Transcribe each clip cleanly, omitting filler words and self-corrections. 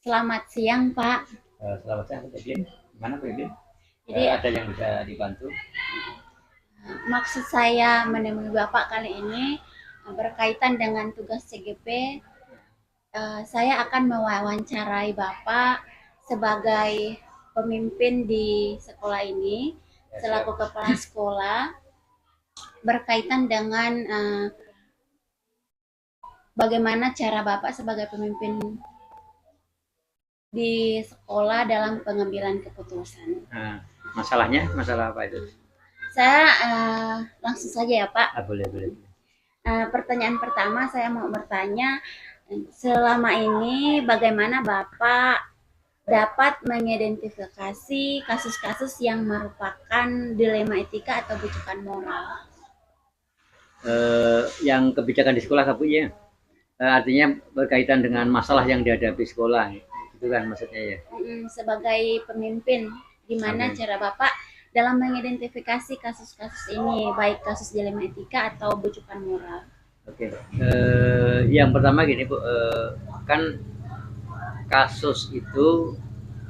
Selamat siang, Pak. Selamat siang, Bu Edin. Gimana, Bu Edin? Jadi, Ada yang bisa dibantu? maksud saya menemui Bapak kali ini berkaitan dengan tugas CGP. Saya akan mewawancarai Bapak sebagai pemimpin di sekolah ini, Ya, selaku siap. kepala sekolah, berkaitan dengan bagaimana cara Bapak sebagai pemimpin di sekolah dalam pengambilan keputusan. Nah, masalahnya, masalah apa itu? Saya langsung saja ya, Pak. Boleh, boleh. Pertanyaan pertama saya mau bertanya, selama ini bagaimana Bapak dapat mengidentifikasi kasus-kasus yang merupakan dilema etika atau bujukan moral? Yang kebijakan di sekolah, Bu, ya? Artinya berkaitan dengan masalah yang dihadapi sekolah, itu kan maksudnya ya? Sebagai pemimpin, gimana cara Bapak dalam mengidentifikasi kasus-kasus ini, baik kasus dilema etika atau bujukan moral? Oke. Yang pertama gini, Bu, kan kasus itu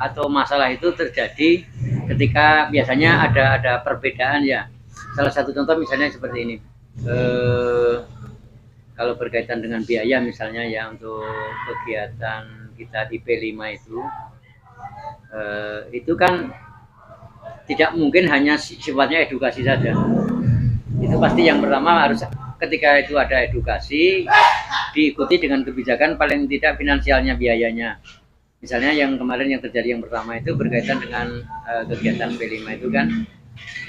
atau masalah itu terjadi ketika biasanya ada perbedaan ya. Salah satu contoh misalnya seperti ini. Kalau berkaitan dengan biaya misalnya ya untuk kegiatan kita di P5 itu kan tidak mungkin hanya sifatnya edukasi saja. Itu pasti yang pertama harus ketika itu ada edukasi diikuti dengan kebijakan paling tidak finansialnya biayanya. Misalnya yang kemarin yang terjadi yang pertama itu berkaitan dengan kegiatan P5 itu kan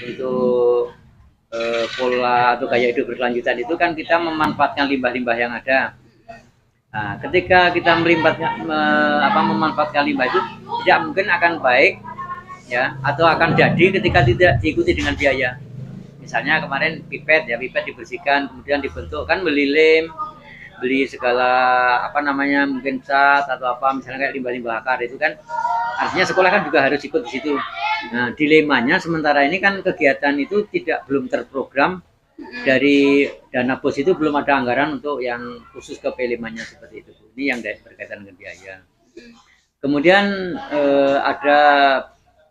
untuk pola atau gaya hidup berkelanjutan itu kan kita memanfaatkan limbah-limbah yang ada. Nah, ketika kita memanfaatkan limbah itu tidak mungkin akan baik ya atau akan jadi ketika tidak diikuti dengan biaya. Misalnya kemarin pipet dibersihkan kemudian dibentuk kan beli lem, beli segala mungkin cat atau apa misalnya kayak limbah-limbah akar itu kan artinya sekolah kan juga harus ikut di situ. Nah, dilemanya sementara ini kan kegiatan itu belum terprogram dari dana bos itu belum ada anggaran untuk yang khusus ke P5-nya seperti itu. Ini yang berkaitan dengan biaya. Kemudian ada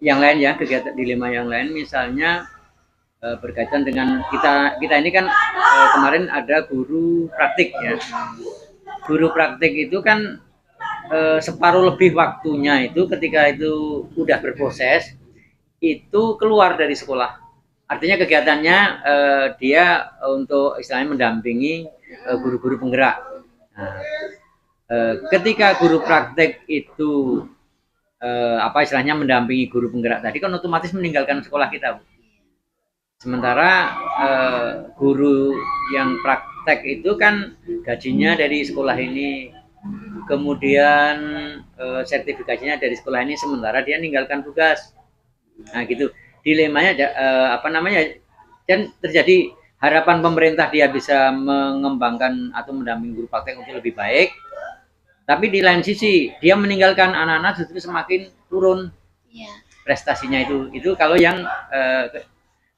yang lain ya kegiatan dilema yang lain misalnya berkaitan dengan kita ini kan kemarin ada guru praktik ya. Guru praktik itu kan separuh lebih waktunya itu ketika itu udah berproses itu keluar dari sekolah. Artinya kegiatannya dia untuk istilahnya mendampingi guru-guru penggerak. Nah, ketika guru praktek itu istilahnya mendampingi guru penggerak tadi kan otomatis meninggalkan sekolah kita, Bu. Sementara guru yang praktek itu kan gajinya dari sekolah ini, kemudian sertifikasinya dari sekolah ini, sementara dia meninggalkan tugas. Nah gitu dilemanya dan terjadi harapan pemerintah dia bisa mengembangkan atau mendampingi guru praktek untuk lebih baik, tapi di lain sisi dia meninggalkan anak-anak justru semakin turun prestasinya itu kalau yang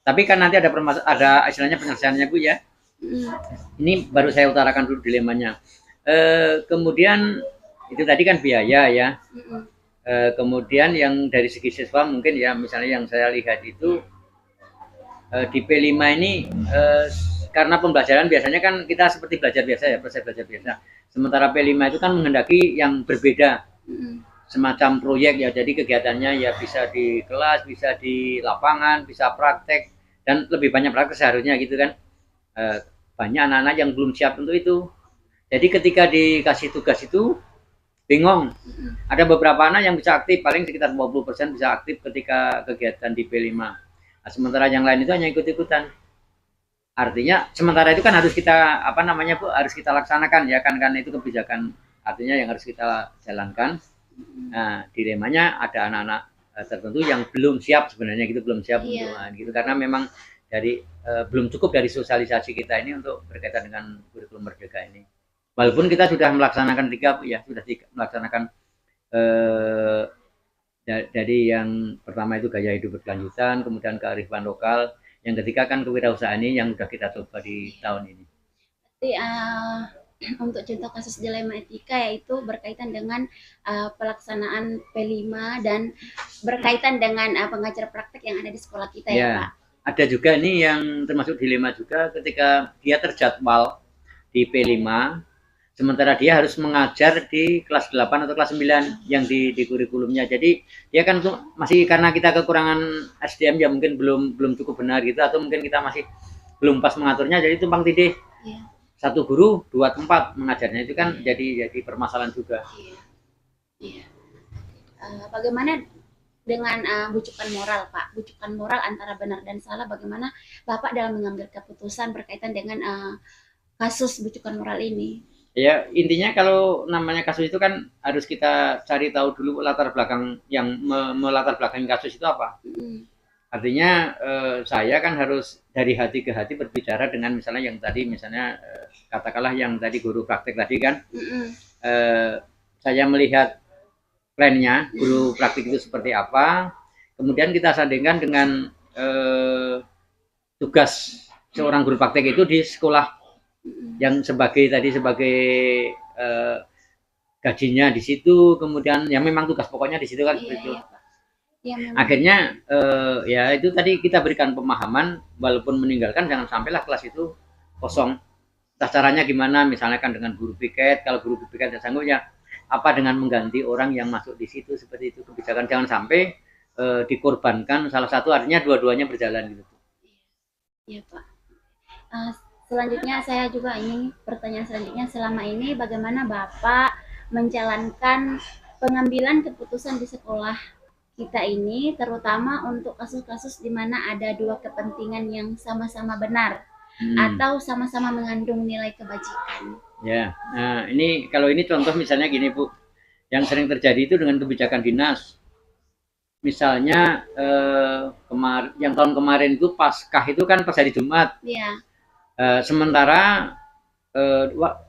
tapi kan nanti ada istilahnya penyelesaiannya, Bu ya. Ini baru saya utarakan dulu dilemanya. Kemudian itu tadi kan biaya ya. Kemudian yang dari segi siswa mungkin ya misalnya yang saya lihat itu di P5 ini karena pembelajaran biasanya kan kita seperti belajar biasa ya, proses belajar biasa. Sementara P5 itu kan menghendaki yang berbeda. Semacam proyek ya, jadi kegiatannya ya bisa di kelas, bisa di lapangan, bisa praktek dan lebih banyak praktek seharusnya gitu kan. Banyak anak-anak yang belum siap untuk itu. Jadi ketika dikasih tugas itu bingung. Ada beberapa anak yang bisa aktif, paling sekitar 50% bisa aktif ketika kegiatan di P5. Nah, sementara yang lain itu hanya ikut-ikutan. Artinya sementara itu kan harus kita Bu, harus kita laksanakan ya kan itu kebijakan artinya yang harus kita jalankan. Nah, dilemanya ada anak-anak tertentu yang belum siap sebenarnya gitu, belum siap untuk gitu karena memang dari belum cukup dari sosialisasi kita ini untuk berkaitan dengan kurikulum merdeka ini. Walaupun kita sudah melaksanakan sudah melaksanakan dari yang pertama itu gaya hidup berkelanjutan, kemudian kearifan lokal, yang ketiga kan kewirausahaan ini yang sudah kita coba di tahun ini. Jadi untuk contoh kasus dilema etika yaitu berkaitan dengan pelaksanaan P5 dan berkaitan dengan pengajar praktek yang ada di sekolah kita ya, Pak. Ada juga nih yang termasuk dilema juga ketika dia terjadwal di P5 sementara dia harus mengajar di kelas 8 atau kelas 9 yang di kurikulumnya. Jadi dia kan tuh masih karena kita kekurangan SDM ya mungkin belum cukup benar gitu atau mungkin kita masih belum pas mengaturnya jadi tumpang tindih. Yeah. Satu guru 2 tempat mengajarnya itu kan jadi permasalahan juga. Yeah. Bagaimana dengan bujukan moral, Pak? Bujukan moral antara benar dan salah, bagaimana Bapak dalam mengambil keputusan berkaitan dengan kasus bujukan moral ini? Ya intinya kalau namanya kasus itu kan harus kita cari tahu dulu latar belakang yang melatar belakangi kasus itu apa. Artinya saya kan harus dari hati ke hati berbicara dengan misalnya yang tadi misalnya katakanlah yang tadi guru praktek tadi kan saya melihat plannya guru praktek itu seperti apa, kemudian kita sandingkan dengan tugas seorang guru praktek itu di sekolah yang sebagai gajinya di situ, kemudian ya memang tugas pokoknya di situ kan begitu. Ya, akhirnya ya itu tadi kita berikan pemahaman walaupun meninggalkan jangan sampailah kelas itu kosong. Caranya gimana? Misalnya kan dengan guru piket, kalau guru piket tidak sanggup ya apa dengan mengganti orang yang masuk di situ seperti itu kebijakan jangan sampai dikorbankan salah satu artinya dua-duanya berjalan gitu. Iya Pak. Selanjutnya saya juga ingin pertanyaan selanjutnya selama ini bagaimana Bapak menjalankan pengambilan keputusan di sekolah kita ini terutama untuk kasus-kasus di mana ada dua kepentingan yang sama-sama benar atau sama-sama mengandung nilai kebajikan. Ya, nah ini kalau ini contoh misalnya gini Bu, yang sering terjadi itu dengan kebijakan dinas. Misalnya yang tahun kemarin itu Paskah itu kan pas hari Jumat. Ya. Sementara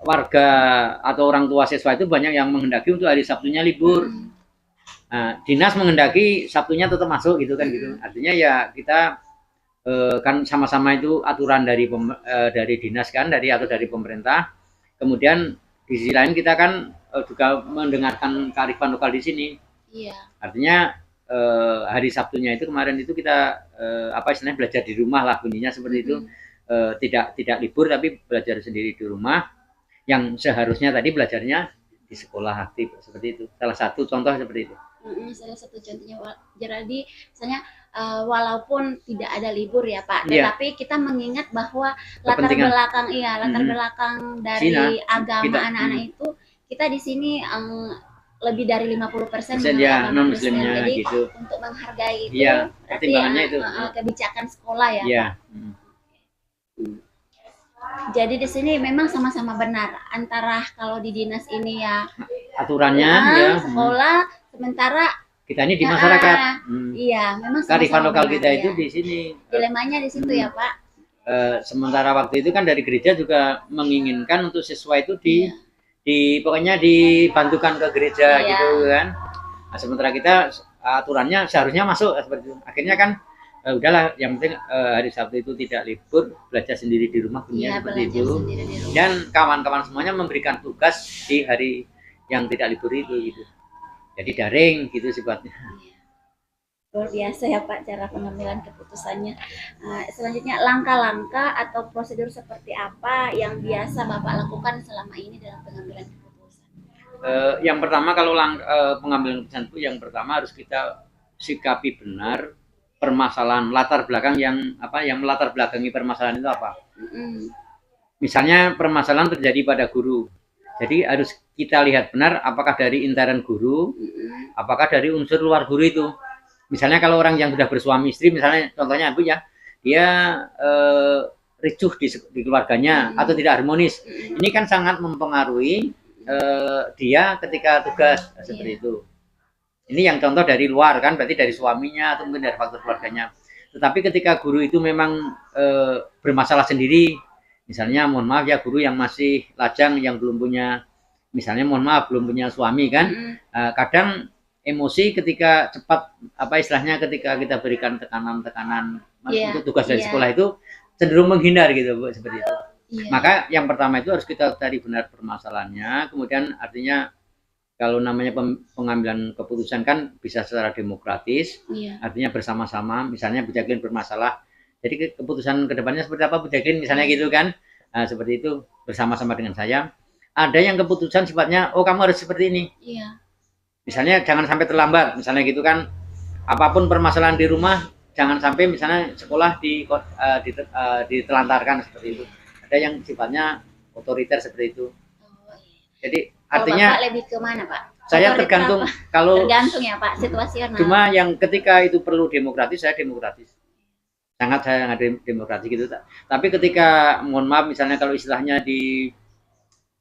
warga atau orang tua siswa itu banyak yang menghendaki untuk hari Sabtunya libur. Nah, dinas menghendaki Sabtunya tetap masuk gitu kan gitu. Artinya ya kita kan sama-sama itu aturan dari dinas kan atau dari pemerintah. Kemudian di sisi lain kita kan juga mendengarkan kearifan lokal di sini. Iya. Artinya hari Sabtunya itu kemarin itu kita istilahnya belajar di rumah lah bunyinya seperti itu. Tidak libur tapi belajar sendiri di rumah yang seharusnya tadi belajarnya di sekolah aktif seperti itu. Salah satu contoh seperti itu. Salah satu contohnya jadi misalnya walaupun tidak ada libur ya Pak, tetapi kita mengingat bahwa latar belakang dari agama anak-anak itu kita di sini lebih dari 50% ya non muslimnya jadi gitu. Untuk menghargai itu pertimbangannya itu kebijakan sekolah ya Pak. Jadi di sini memang sama-sama benar antara kalau di dinas ini ya aturannya sekolah sementara kita ini di masyarakat. Iya, memang kearifan lokal kita itu di sini. Dilemanya di situ ya Pak. Sementara waktu itu kan dari gereja juga menginginkan untuk siswa itu pokoknya dibantukan ke gereja gitu kan. Nah, sementara kita aturannya seharusnya masuk seperti itu. Akhirnya kan udahlah yang penting hari Sabtu itu tidak libur, belajar sendiri di rumah seperti itu. Dan kawan-kawan semuanya memberikan tugas di hari yang tidak libur itu gitu. Jadi daring gitu sifatnya. Luar biasa ya Pak cara pengambilan keputusannya. Selanjutnya langkah-langkah atau prosedur seperti apa yang biasa Bapak lakukan selama ini dalam pengambilan keputusan? Yang pertama kalau pengambilan keputusan itu yang pertama harus kita sikapi benar permasalahan latar belakang yang melatar belakangi permasalahan itu apa. Misalnya permasalahan terjadi pada guru. Jadi harus kita lihat benar apakah dari intern guru, apakah dari unsur luar guru itu. Misalnya kalau orang yang sudah bersuami istri, misalnya contohnya Bu ya, dia ricuh di keluarganya atau tidak harmonis. Ini kan sangat mempengaruhi dia ketika tugas seperti itu. Ini yang contoh dari luar kan, berarti dari suaminya atau mungkin dari faktor keluarganya. Tetapi ketika guru itu memang bermasalah sendiri, misalnya mohon maaf ya guru yang masih lajang yang belum punya, misalnya mohon maaf belum punya suami kan, kadang emosi ketika cepat istilahnya ketika kita berikan tekanan untuk tugas dari sekolah itu cenderung menghindar gitu Bu seperti itu. Iya. Maka yang pertama itu harus kita cari benar permasalahannya, kemudian artinya kalau namanya pengambilan keputusan kan bisa secara demokratis, Iya. artinya bersama-sama, misalnya Bu Jacqueline bermasalah, jadi keputusan kedepannya seperti apa Bu Jacqueline, misalnya gitu kan, nah, seperti itu bersama-sama dengan saya. Ada yang keputusan sifatnya, oh kamu harus seperti ini, Iya. misalnya jangan sampai terlambat, misalnya gitu kan, apapun permasalahan di rumah, jangan sampai misalnya sekolah ditelantarkan seperti itu. Ada yang sifatnya otoriter seperti itu. Oh, iya. Jadi Kalau artinya Bapak lebih ke mana, Pak? saya Otoriter tergantung apa? kalau Tergantung ya, Pak, situasional. cuma yang ketika itu perlu demokratis, saya demokratis. Sangat saya nggak demokratis gitu. Tapi ketika mohon maaf misalnya kalau istilahnya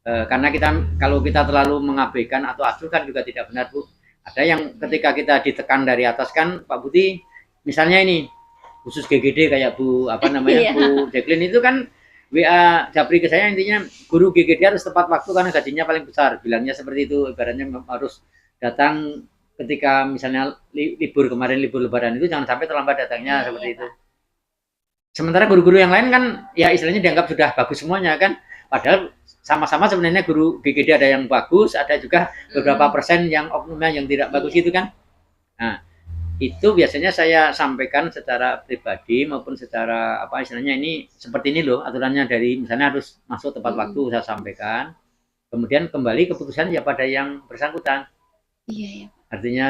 karena kalau kita terlalu mengabaikan atau acuh kan juga tidak benar Bu. Ada yang ketika kita ditekan dari atas kan Pak Budi, misalnya ini khusus GGD kayak Bu apa namanya Bu Jacqueline itu kan WA Japri ke saya intinya guru GGD harus tepat waktu karena gajinya paling besar, bilangnya seperti itu, ibaratnya harus datang ketika misalnya libur kemarin libur lebaran itu jangan sampai terlambat datangnya seperti itu. Sementara guru-guru yang lain kan ya istilahnya dianggap sudah bagus semuanya kan, padahal sama-sama sebenarnya guru GGD ada yang bagus, ada juga beberapa persen yang oknumnya yang tidak bagus gitu kan. Nah, itu biasanya saya sampaikan secara pribadi maupun secara apa istilahnya ini seperti ini loh aturannya dari misalnya harus masuk tepat waktu saya sampaikan. Kemudian kembali keputusan ya pada yang bersangkutan. Iya, ya. Artinya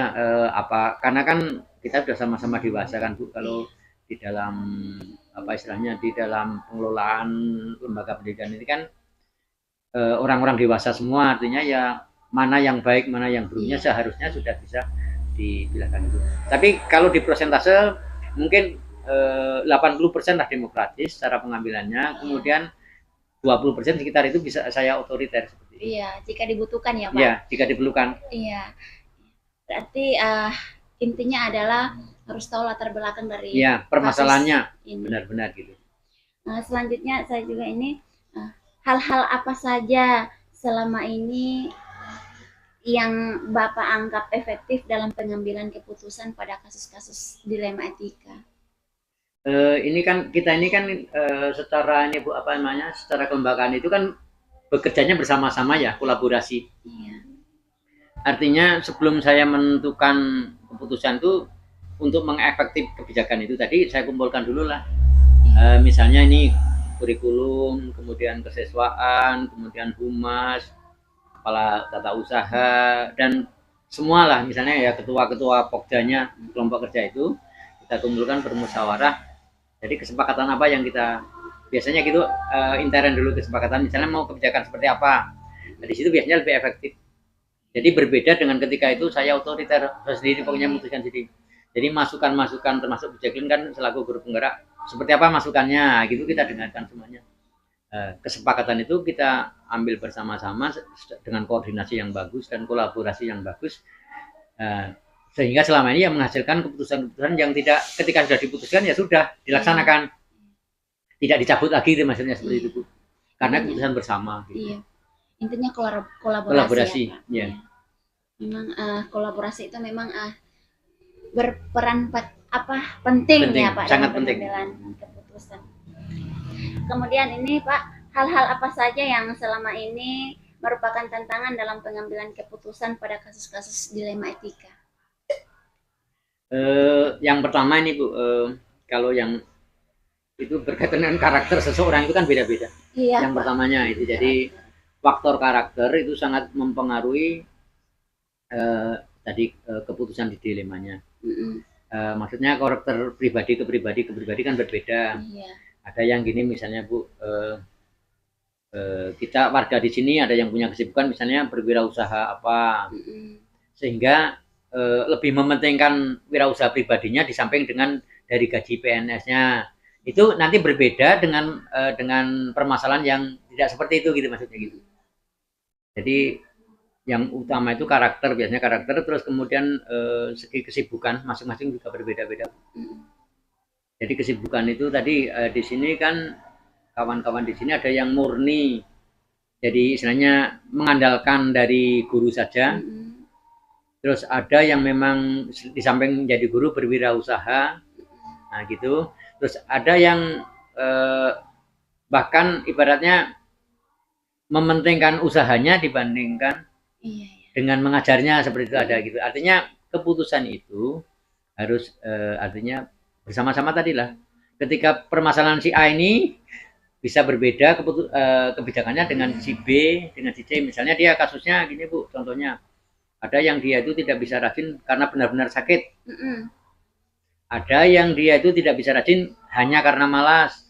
apa karena kan kita sudah sama-sama dewasa kan Bu kalau di dalam apa istilahnya di dalam pengelolaan lembaga pendidikan ini kan orang-orang dewasa semua artinya ya mana yang baik mana yang buruknya seharusnya sudah bisa dibilangkan itu. Tapi kalau di persentase mungkin 80% lah demokratis cara pengambilannya, kemudian 20% sekitar itu bisa saya otoriter seperti itu. Iya, jika dibutuhkan ya Pak. Iya, jika diperlukan. Iya. Berarti intinya adalah harus tahu latar belakang dari permasalahannya benar-benar gitu. Selanjutnya saya juga ini hal-hal apa saja selama ini yang Bapak anggap efektif dalam pengambilan keputusan pada kasus-kasus dilema etika? Ini kan kita ini kan secara ini Bu apa namanya secara kelembagaan itu kan bekerjanya bersama-sama ya kolaborasi. Iya. Artinya sebelum saya menentukan keputusan itu untuk mengefektif kebijakan itu tadi saya kumpulkan dulu lah. Misalnya ini kurikulum, kemudian kesiswaan, kemudian humas, kepala tata usaha dan semualah misalnya ya ketua-ketua pokjanya kelompok kerja itu kita kumpulkan bermusyawarah. Jadi kesepakatan apa yang kita biasanya gitu intern dulu kesepakatan misalnya mau kebijakan seperti apa. Nah, di situ biasanya lebih efektif. Jadi berbeda dengan ketika itu saya otoriter saya sendiri pokoknya memutuskan sendiri. Jadi masukan-masukan termasuk Bu Jacqueline kan selaku guru penggerak seperti apa masukannya gitu kita dengarkan semuanya. Kesepakatan itu kita ambil bersama-sama dengan koordinasi yang bagus dan kolaborasi yang bagus sehingga selama ini yang menghasilkan keputusan-keputusan yang tidak ketika sudah diputuskan ya sudah dilaksanakan tidak dicabut lagi itu maksudnya seperti itu Bu karena keputusan bersama gitu. Iya. Intinya kolaborasi ya. Memang kolaborasi itu memang berperan penting ya Pak sangat dalam pengambilan keputusan. Kemudian ini Pak, hal-hal apa saja yang selama ini merupakan tantangan dalam pengambilan keputusan pada kasus-kasus dilema etika? Yang pertama ini Bu, kalau yang itu berkaitan dengan karakter seseorang itu kan beda-beda. Iya, yang pertamanya itu jadi faktor karakter itu sangat mempengaruhi tadi keputusan di dilemanya. Maksudnya karakter pribadi ke pribadi kan berbeda. Iya. Ada yang gini misalnya Bu, kita warga di sini ada yang punya kesibukan misalnya berwirausaha apa, sehingga lebih mementingkan wirausaha pribadinya di samping dengan dari gaji PNS-nya. Itu nanti berbeda dengan permasalahan yang tidak seperti itu gitu maksudnya gitu. Jadi yang utama itu karakter, biasanya karakter, terus kemudian segi kesibukan masing-masing juga berbeda-beda. Jadi kesibukan itu tadi di sini kan kawan-kawan di sini ada yang murni, jadi istilahnya mengandalkan dari guru saja. Terus ada yang memang di samping jadi guru berwirausaha, nah gitu. Terus ada yang bahkan ibaratnya mementingkan usahanya dibandingkan Iya, iya. dengan mengajarnya, seperti itu ada gitu. Artinya keputusan itu harus artinya bersama-sama tadi lah. Ketika permasalahan si A ini bisa berbeda kebijakannya dengan si B, dengan si C. Misalnya dia kasusnya gini Bu, contohnya ada yang dia itu tidak bisa rajin karena benar-benar sakit. Ada yang dia itu tidak bisa rajin hanya karena malas.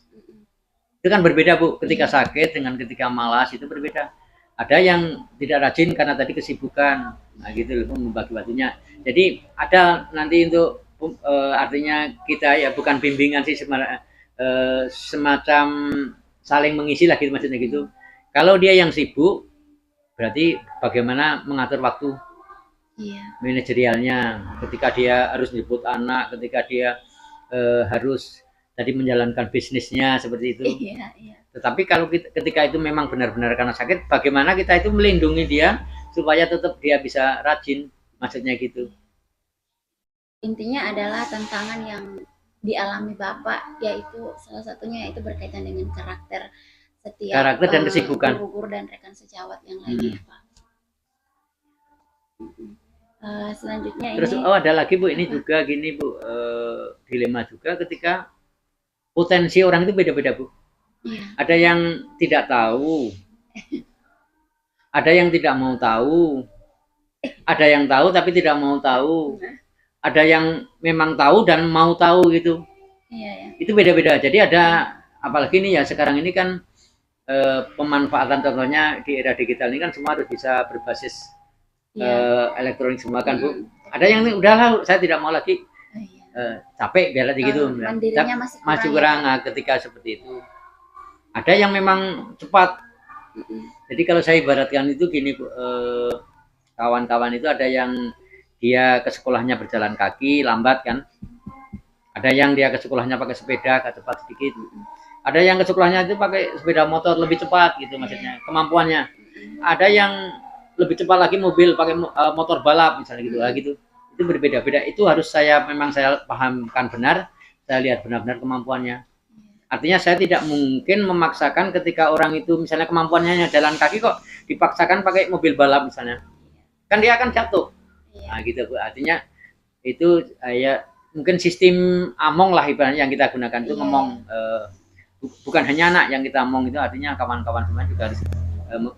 Itu kan berbeda Bu, ketika sakit dengan ketika malas itu berbeda. Ada yang tidak rajin karena tadi kesibukan, nah gitu loh, membagi waktunya. Jadi ada nanti untuk artinya kita ya bukan bimbingan sih, semacam saling mengisi lah gitu maksudnya gitu. Kalau dia yang sibuk, berarti bagaimana mengatur waktu manajerialnya, ketika dia harus jemput anak, ketika dia harus tadi menjalankan bisnisnya seperti itu. Tetapi kalau ketika itu memang benar-benar karena sakit, bagaimana kita itu melindungi dia supaya tetap dia bisa rajin, maksudnya gitu. Intinya adalah tantangan yang dialami Bapak, yaitu salah satunya itu berkaitan dengan karakter setiap Karakter dan kesibukan guru dan rekan sejawat yang lainnya, Pak. Selanjutnya terus ini ada lagi Bu, ini juga gini Bu, dilema juga ketika potensi orang itu beda-beda Bu. Ada yang tidak tahu, ada yang tidak mau tahu, ada yang tahu tapi tidak mau tahu, ada yang memang tahu dan mau tahu gitu. Itu beda-beda. Jadi ada, apalagi ini ya sekarang ini kan pemanfaatan, contohnya di era digital ini kan semua harus bisa berbasis elektronik semua kan Bu. Ada yang udahlah saya tidak mau lagi, capek biar aja gitu. Mandirinya masih kurang ketika seperti itu. Ada yang memang cepat. Jadi kalau saya ibaratkan itu gini Bu, kawan-kawan itu ada yang dia ke sekolahnya berjalan kaki lambat kan, ada yang dia ke sekolahnya pakai sepeda agak cepat sedikit, ada yang ke sekolahnya itu pakai sepeda motor lebih cepat gitu maksudnya kemampuannya, ada yang lebih cepat lagi mobil pakai motor balap misalnya gitu lah gitu. Itu berbeda-beda, itu harus saya pahamkan benar, saya lihat benar-benar kemampuannya. Artinya saya tidak mungkin memaksakan ketika orang itu misalnya kemampuannya jalan kaki kok dipaksakan pakai mobil balap misalnya, kan dia akan jatuh. Nah gitu Bu, artinya itu ya mungkin sistem among lah ibaratnya yang kita gunakan itu ngomong, bukan hanya anak yang kita omong, itu artinya kawan-kawan semua juga harus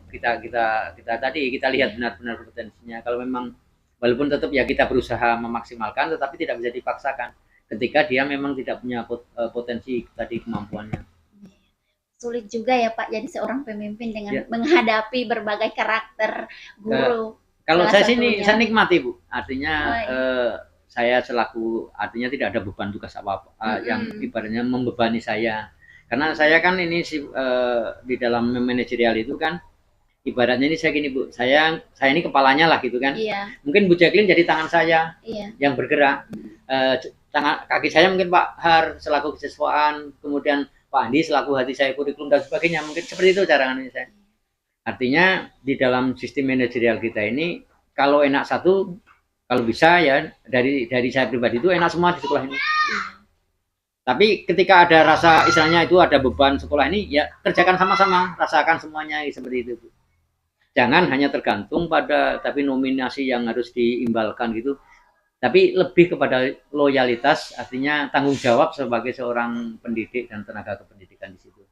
kita tadi kita lihat benar-benar potensinya. Kalau memang walaupun tetap ya kita berusaha memaksimalkan, tetapi tidak bisa dipaksakan ketika dia memang tidak punya potensi tadi kemampuannya. Sulit juga ya Pak jadi seorang pemimpin dengan menghadapi berbagai karakter guru. Kalau saya sini saya nikmati Bu, artinya saya selaku, artinya tidak ada beban tugas apa-apa yang ibaratnya membebani saya, karena saya kan ini di dalam manajerial itu kan ibaratnya ini saya gini Bu, saya ini kepalanya lah gitu kan. Mungkin Bu Jacqueline jadi tangan saya yang bergerak, kaki saya mungkin Pak Har selaku kesiswaan, kemudian Pak Andi selaku hati saya kurikulum dan sebagainya, mungkin seperti itu cara ini saya. Artinya di dalam sistem manajerial kita ini kalau enak satu, kalau bisa ya dari saya pribadi itu enak semua di sekolah ini. Tapi ketika ada rasa istilahnya itu ada beban sekolah ini, ya kerjakan sama-sama, rasakan semuanya seperti itu. Jangan hanya tergantung pada tapi nominasi yang harus diimbalkan gitu. Tapi lebih kepada loyalitas, artinya tanggung jawab sebagai seorang pendidik dan tenaga kependidikan di situ.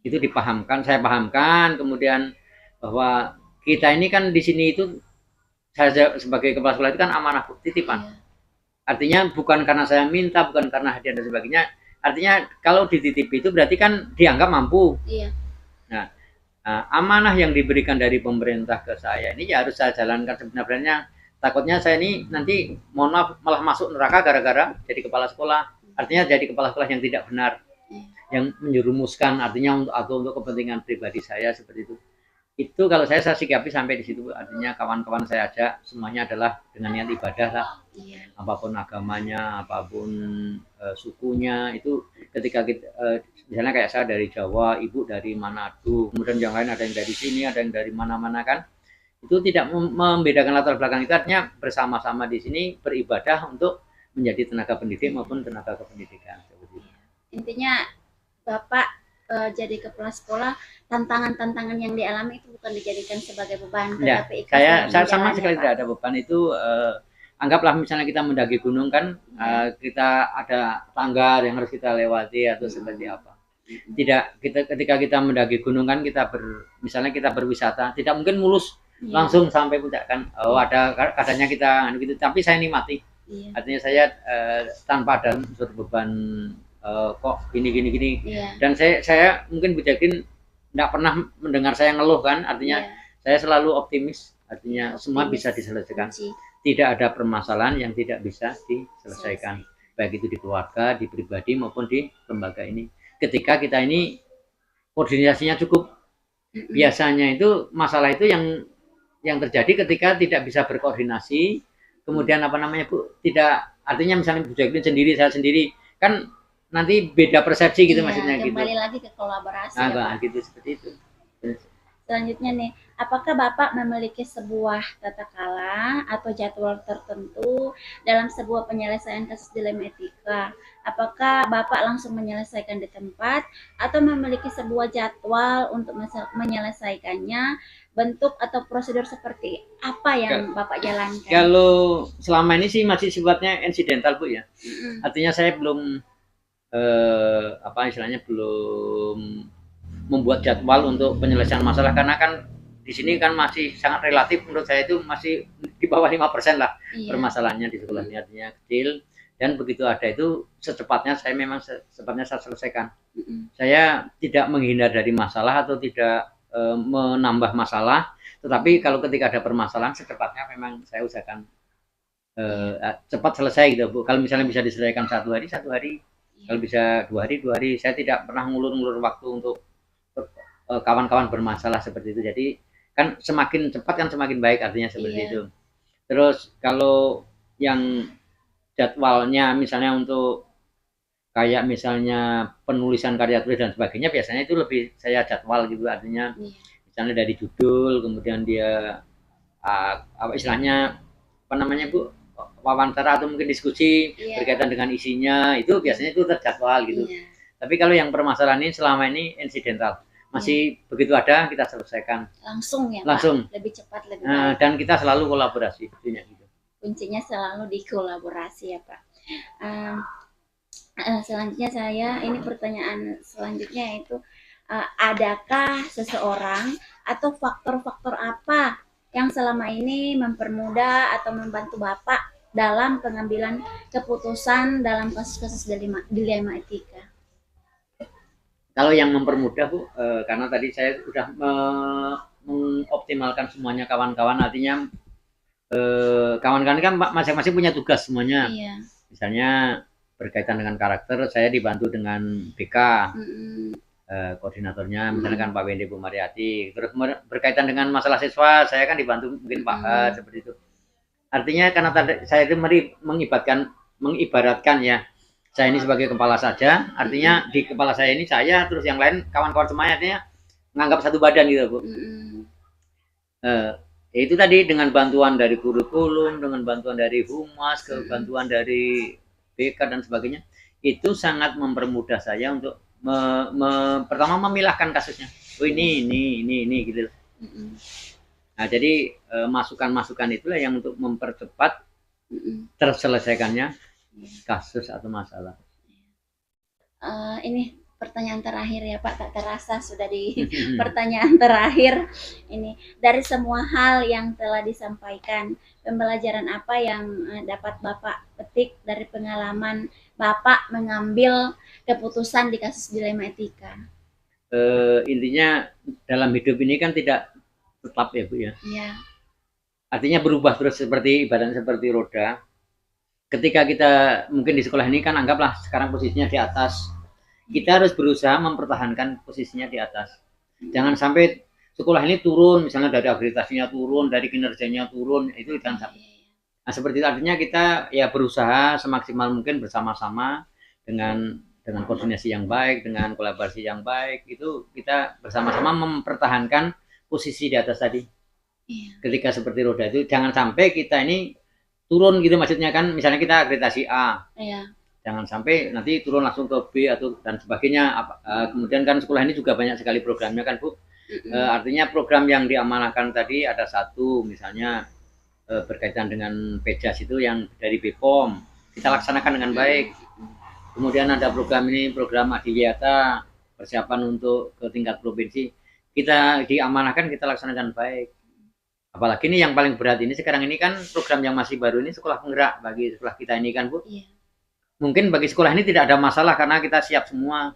Itu dipahamkan, saya pahamkan, kemudian bahwa kita ini kan di sini itu saya sebagai kepala sekolah itu kan amanah titipan. Artinya bukan karena saya minta, bukan karena hadiah dan sebagainya. Artinya kalau dititipi itu berarti kan dianggap mampu. Nah, amanah yang diberikan dari pemerintah ke saya ini ya harus saya jalankan sebenarnya. Takutnya saya ini nanti mohon maaf malah masuk neraka gara-gara jadi kepala sekolah. Artinya jadi kepala sekolah yang tidak benar, yang menjerumuskan, artinya untuk kepentingan pribadi saya seperti itu. Itu kalau saya sikapi sampai di situ. Artinya kawan-kawan saya ajak semuanya adalah dengan niat ibadah lah, apapun agamanya, apapun sukunya. Itu ketika kita misalnya kayak saya dari Jawa, ibu dari Manado, kemudian yang lain ada yang dari sini, ada yang dari mana-mana kan, itu tidak membedakan latar belakang. Itu artinya bersama-sama di sini beribadah untuk menjadi tenaga pendidik maupun tenaga kependidikan. Intinya Bapak jadi kepala sekolah, tantangan-tantangan yang dialami itu bukan dijadikan sebagai beban, Ya, tetapi ikhlas dalam saya sama menjalani, sekali Pak. tidak ada beban itu. Anggaplah misalnya kita mendaki gunung kan, kita ada tangga yang harus kita lewati atau seperti apa. Tidak, ketika kita mendaki gunung kan misalnya kita berwisata, tidak mungkin mulus langsung sampai puncak kan. Ada kadangnya kita gitu, tapi saya nikmati. Artinya saya tanpa ada unsur beban kok gini. Dan saya mungkin bujakin tidak pernah mendengar saya ngeluh kan, artinya saya selalu optimis, artinya semua bisa diselesaikan. Tidak ada permasalahan yang tidak bisa diselesaikan, baik itu di keluarga, di pribadi maupun di lembaga ini. Ketika kita ini koordinasinya cukup. Biasanya itu masalah itu yang terjadi ketika tidak bisa berkoordinasi, kemudian apa namanya Bu, tidak, artinya misalnya Bu Jacqueline sendiri, saya sendiri, kan nanti beda persepsi gitu, maksudnya gitu. Kembali lagi ke kolaborasi. Nah, gitu seperti itu. Selanjutnya nih, apakah Bapak memiliki sebuah tata kala atau jadwal tertentu dalam sebuah penyelesaian kasus dilema etika? Apakah Bapak langsung menyelesaikan di tempat atau memiliki sebuah jadwal untuk menyelesaikannya? Bentuk atau prosedur seperti apa yang Bapak jalankan? Kalau selama ini sih masih sifatnya insidental Bu ya. Artinya saya belum istilahnya belum membuat jadwal untuk penyelesaian masalah, karena kan di sini kan masih sangat relatif, menurut saya itu masih di bawah 5% lah permasalahannya di sekolah ini, artinya kecil, dan begitu ada itu secepatnya saya selesaikan. Saya tidak menghindar dari masalah atau tidak menambah masalah, tetapi kalau ketika ada permasalahan secepatnya memang saya usahakan cepat selesai gitu Bu. Kalau misalnya bisa diselesaikan satu hari, kalau bisa 2 hari, saya tidak pernah ngulur-ngulur waktu untuk kawan-kawan bermasalah seperti itu. Jadi kan semakin cepat kan semakin baik, artinya seperti itu. Terus kalau yang jadwalnya misalnya untuk kayak misalnya penulisan karya tulis dan sebagainya, biasanya itu lebih saya jadwal gitu, artinya misalnya dari judul, kemudian dia istilahnya apa namanya Bu, wawancara atau mungkin diskusi berkaitan dengan isinya, itu biasanya itu terjadwal gitu. Tapi kalau yang permasalahan ini selama ini insidental, masih begitu ada kita selesaikan langsung ya langsung Pak? Lebih cepat, lebih baik. Dan kita selalu kolaborasi gitu. Kuncinya selalu di kolaborasi ya Pak. Selanjutnya ini pertanyaan selanjutnya yaitu adakah seseorang atau faktor-faktor apa yang selama ini mempermudah atau membantu Bapak dalam pengambilan keputusan dalam kasus-kasus dilema etika? Kalau yang mempermudah Bu, karena tadi saya sudah mengoptimalkan semuanya kawan-kawan, artinya kawan-kawan kan masing-masing punya tugas semuanya. Misalnya berkaitan dengan karakter, saya dibantu dengan BK, koordinatornya, misalnya kan Pak Wendy Bu Mariati. Terus berkaitan dengan masalah siswa, saya kan dibantu mungkin Pak H, seperti itu. Artinya karena tadi saya itu mengibaratkan ya, saya ini sebagai kepala saja, artinya di kepala saya ini saya, terus yang lain kawan-kawan semuanya, artinya menganggap satu badan gitu Bu. Itu tadi dengan bantuan dari kurikulum, dengan bantuan dari humas, bantuan dari BK dan sebagainya, itu sangat mempermudah saya untuk pertama memilahkan kasusnya. Oh ini gitu. Nah jadi masukan-masukan itulah yang untuk mempercepat terselesaikannya kasus atau masalah. Ini pertanyaan terakhir ya Pak, tak terasa sudah di pertanyaan terakhir ini. Dari semua hal yang telah disampaikan, pembelajaran apa yang dapat Bapak petik dari pengalaman Bapak mengambil keputusan di kasus dilema etika? Intinya dalam hidup ini kan tidak tetap ya Bu ya. Artinya berubah terus, seperti ibaratnya seperti roda. Ketika kita mungkin di sekolah ini kan anggaplah sekarang posisinya di atas, kita harus berusaha mempertahankan posisinya di atas. Jangan sampai sekolah ini turun, misalnya dari akreditasinya turun, dari kinerjanya turun, itu jangan sampai. Nah seperti itu, artinya kita ya berusaha semaksimal mungkin bersama-sama dengan koordinasi yang baik, dengan kolaborasi yang baik, itu kita bersama-sama mempertahankan posisi di atas tadi. Ketika seperti roda itu, jangan sampai kita ini turun gitu, maksudnya kan misalnya kita akreditasi A, Jangan sampai nanti turun langsung ke B atau dan sebagainya. Kemudian kan sekolah ini juga banyak sekali programnya kan Bu. Artinya program yang diamanahkan tadi ada satu misalnya berkaitan dengan PEJAS itu yang dari BPOM kita laksanakan dengan baik. Kemudian ada program ini, program Adiwiyata, persiapan untuk ke tingkat provinsi, kita diamanahkan kita laksanakan baik. Apalagi ini yang paling berat ini sekarang ini kan program yang masih baru ini sekolah penggerak bagi sekolah kita ini kan Bu. Iya. Mungkin bagi sekolah ini tidak ada masalah karena kita siap semua.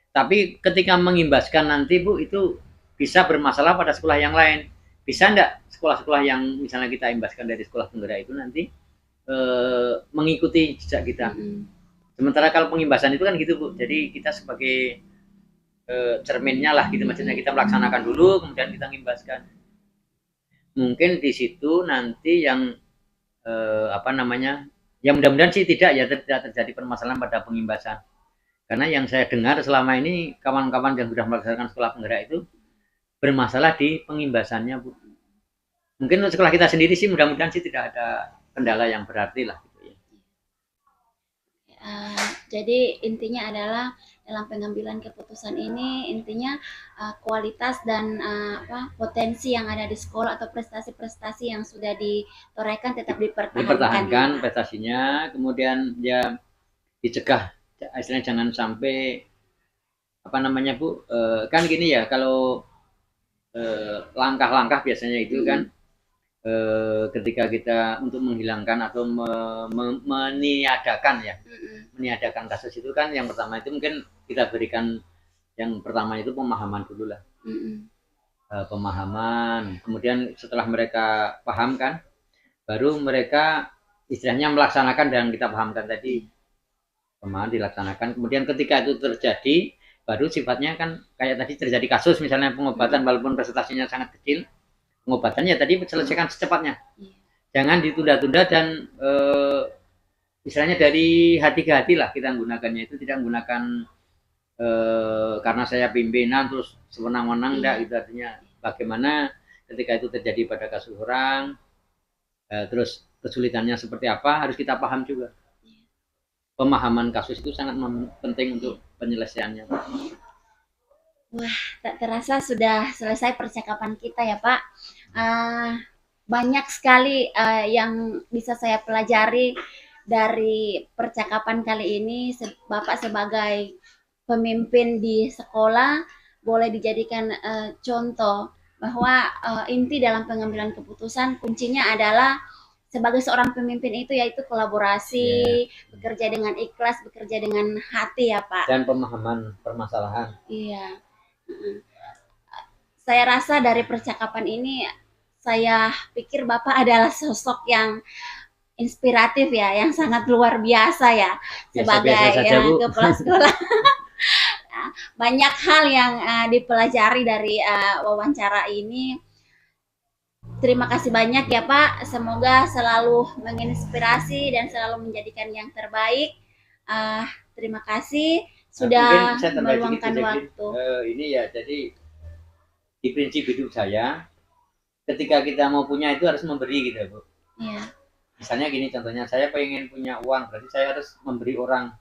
Tapi ketika mengimbaskan nanti Bu, itu bisa bermasalah pada sekolah yang lain. Bisa enggak sekolah-sekolah yang misalnya kita imbaskan dari sekolah penggerak itu nanti mengikuti jejak kita. Sementara kalau pengimbasan itu kan gitu Bu. Jadi kita sebagai cerminnya lah gitu, maksudnya kita melaksanakan dulu kemudian kita mengimbaskan. Mungkin di situ nanti yang ya mudah-mudahan sih tidak terjadi permasalahan pada pengimbasan. Karena yang saya dengar selama ini kawan-kawan yang sudah melaksanakan sekolah penggerak itu bermasalah di pengimbasannya Bu. Mungkin untuk sekolah kita sendiri sih mudah-mudahan sih tidak ada kendala yang berarti lah gitu ya. Jadi intinya adalah dalam pengambilan keputusan ini intinya kualitas dan potensi yang ada di sekolah atau prestasi-prestasi yang sudah ditorehkan tetap dipertahankan prestasinya, kemudian ya dicegah istilahnya jangan sampai Bu, kan gini ya, kalau langkah-langkah biasanya itu kan ketika kita untuk menghilangkan atau meniadakan ya, meniadakan kasus itu kan yang pertama itu mungkin kita berikan yang pertama itu pemahaman dulu lah. Pemahaman, kemudian setelah mereka paham kan, baru mereka istilahnya melaksanakan dan kita pahamkan tadi, pemahaman dilaksanakan. Kemudian ketika itu terjadi, baru sifatnya kan kayak tadi terjadi kasus misalnya pengobatan walaupun presentasinya sangat kecil, pengobatannya tadi selesaikan secepatnya. Jangan ditunda-tunda dan istilahnya dari hati ke hati lah kita menggunakannya, itu tidak menggunakan karena saya pimpinan terus sewenang-wenang enggak, itu artinya bagaimana ketika itu terjadi pada kasus orang, terus kesulitannya seperti apa harus kita paham juga. Pemahaman kasus itu sangat penting untuk penyelesaiannya. Wah, tak terasa sudah selesai percakapan kita ya Pak. Banyak sekali yang bisa saya pelajari dari percakapan kali ini. Bapak sebagai pemimpin di sekolah boleh dijadikan contoh bahwa inti dalam pengambilan keputusan kuncinya adalah sebagai seorang pemimpin itu yaitu kolaborasi, bekerja dengan ikhlas, bekerja dengan hati ya Pak. Dan pemahaman permasalahan. Iya. Saya rasa dari percakapan ini saya pikir Bapak adalah sosok yang inspiratif ya, yang sangat luar biasa ya, sebagai kepala sekolah. Banyak hal yang dipelajari dari wawancara ini. Terima kasih banyak ya Pak, semoga selalu menginspirasi dan selalu menjadikan yang terbaik. Terima kasih sudah meluangkan waktu. Ini ya, jadi di prinsip hidup saya, ketika kita mau punya itu harus memberi gitu Bu. Iya. Misalnya gini contohnya, saya pengen punya uang, berarti saya harus memberi orang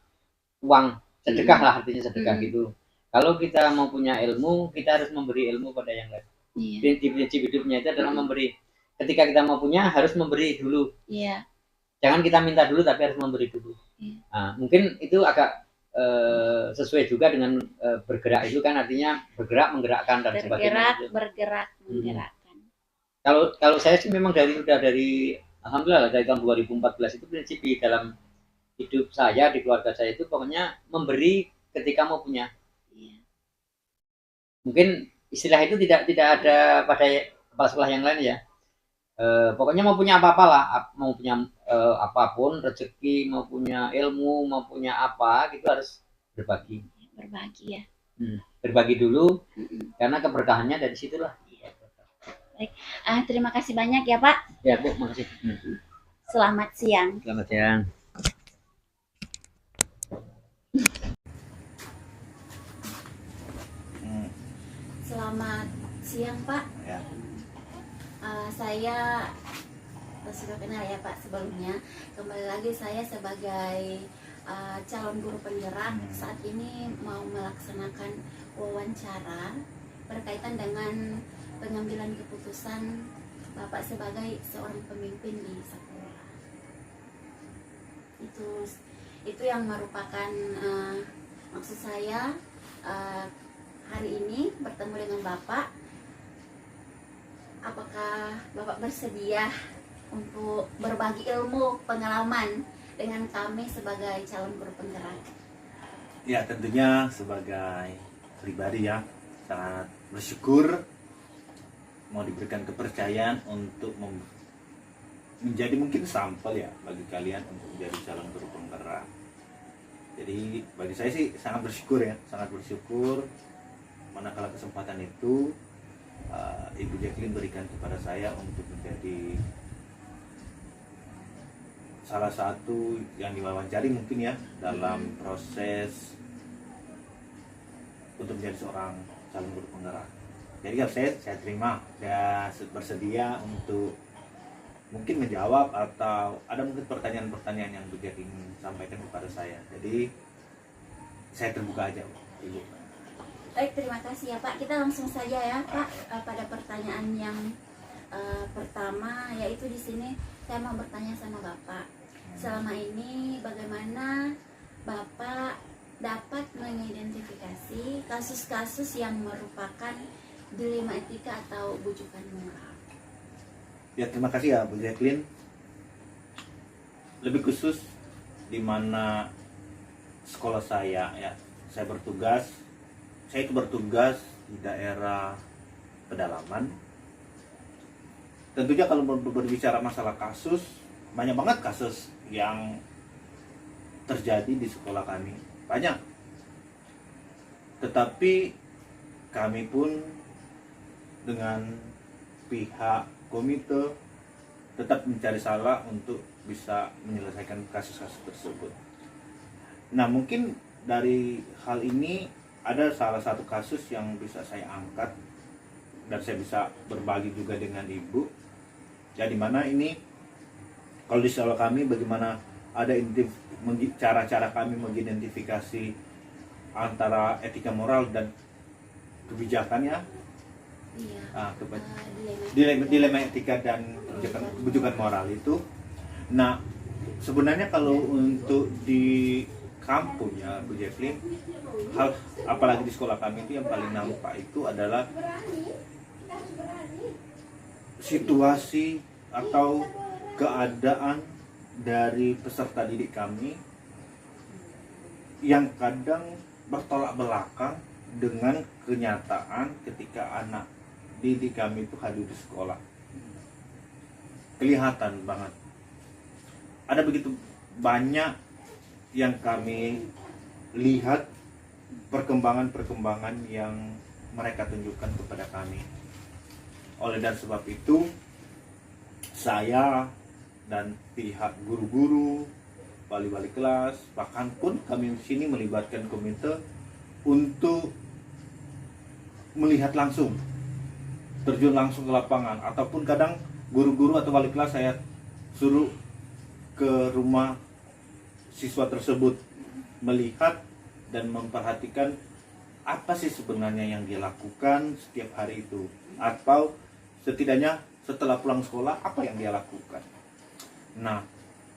uang, sedekah lah artinya sedekah gitu. Kalau kita mau punya ilmu, kita harus memberi ilmu pada yang lain. Iya. Di prinsip hidupnya itu adalah memberi. Ketika kita mau punya harus memberi dulu. Iya. Jangan kita minta dulu tapi harus memberi dulu. Iya. Nah, mungkin itu agak sesuai juga dengan bergerak itu kan artinya bergerak menggerakkan dan sebagainya. Bergerak menggerakkan. Kalau saya sih memang dari alhamdulillah dari tahun 2014 itu prinsip di dalam hidup saya, di keluarga saya itu pokoknya memberi ketika mau punya. Iya. Mungkin istilah itu tidak ada pada kepala sekolah yang lain ya. Pokoknya mau punya apa-apa lah, mau punya apapun, rezeki, mau punya ilmu, mau punya apa, gitu harus berbagi. Berbagi ya. Berbagi dulu, karena keberkahannya dari situlah. Baik, terima kasih banyak ya Pak. Ya Bu, makasih. Selamat siang. Selamat siang. Selamat siang Pak. Ya. Saya sudah kenal ya Pak sebelumnya. Kembali lagi saya sebagai calon guru penggerak saat ini mau melaksanakan wawancara berkaitan dengan pengambilan keputusan Bapak sebagai seorang pemimpin di sekolah. Itu yang merupakan maksud saya hari ini bertemu dengan Bapak. Apakah Bapak bersedia untuk berbagi ilmu pengalaman dengan kami sebagai calon guru penggerak? Ya, tentunya sebagai pribadi ya sangat bersyukur mau diberikan kepercayaan untuk menjadi mungkin sampel ya bagi kalian untuk menjadi calon guru penggerak. Jadi bagi saya sih sangat bersyukur ya, sangat bersyukur manakala kesempatan itu Ibu Jacqueline berikan kepada saya untuk menjadi salah satu yang diwawancari mungkin ya dalam proses untuk menjadi seorang calon guru penggerak. Jadi saya terima, saya bersedia untuk mungkin menjawab atau ada mungkin pertanyaan-pertanyaan yang Bu Jacqueline sampaikan kepada saya. Jadi saya terbuka aja, Ibu. Baik, terima kasih ya Pak. Kita langsung saja ya Pak pada pertanyaan yang pertama, yaitu di sini saya mau bertanya sama Bapak. Selama ini bagaimana Bapak dapat mengidentifikasi kasus-kasus yang merupakan dilema etika atau bujukan moral? Ya, terima kasih ya Bu Jacqueline. Lebih khusus di mana sekolah saya ya, saya itu bertugas di daerah pedalaman. Tentunya kalau berbicara masalah kasus, banyak banget kasus yang terjadi di sekolah kami, banyak. Tetapi kami pun dengan pihak komite tetap mencari salah untuk bisa menyelesaikan kasus-kasus tersebut. Nah, mungkin dari hal ini ada salah satu kasus yang bisa saya angkat dan saya bisa berbagi juga dengan Ibu. Ya, di mana ini kalau di sekolah kami bagaimana ada cara-cara kami mengidentifikasi antara etika moral dan kebijakannya. Iya. Dilema etika dan kebijakan moral itu. Nah, sebenarnya kalau untuk di kampung ya Bu Jacqueline, hal apalagi di sekolah kami itu yang paling nampak itu adalah situasi atau keadaan dari peserta didik kami yang kadang bertolak belakang dengan kenyataan ketika anak didik kami itu hadir di sekolah. Kelihatan banget. Ada begitu banyak yang kami lihat perkembangan-perkembangan yang mereka tunjukkan kepada kami. Oleh dan sebab itu, saya dan pihak guru-guru, wali-wali kelas, bahkan pun kami di sini melibatkan komite untuk melihat langsung, terjun langsung ke lapangan, ataupun kadang guru-guru atau wali kelas saya suruh ke rumah siswa tersebut melihat dan memperhatikan apa sih sebenarnya yang dia lakukan setiap hari itu, atau setidaknya setelah pulang sekolah apa yang dia lakukan. Nah,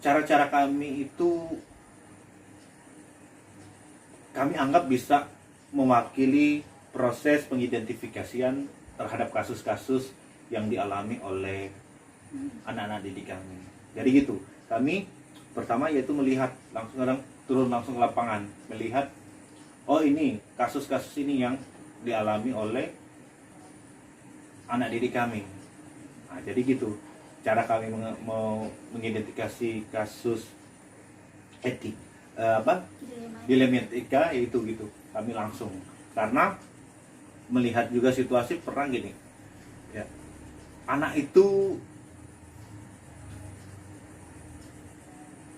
cara-cara kami itu kami anggap bisa mewakili proses pengidentifikasian terhadap kasus-kasus yang dialami oleh anak-anak didik kami. Jadi gitu, kami pertama yaitu melihat langsung, turun langsung ke lapangan, melihat oh ini kasus-kasus ini yang dialami oleh anak didik kami. Nah, jadi gitu cara kami mau mengidentifikasi kasus dilema etika, yaitu gitu kami langsung, karena melihat juga situasi perang gini ya, anak itu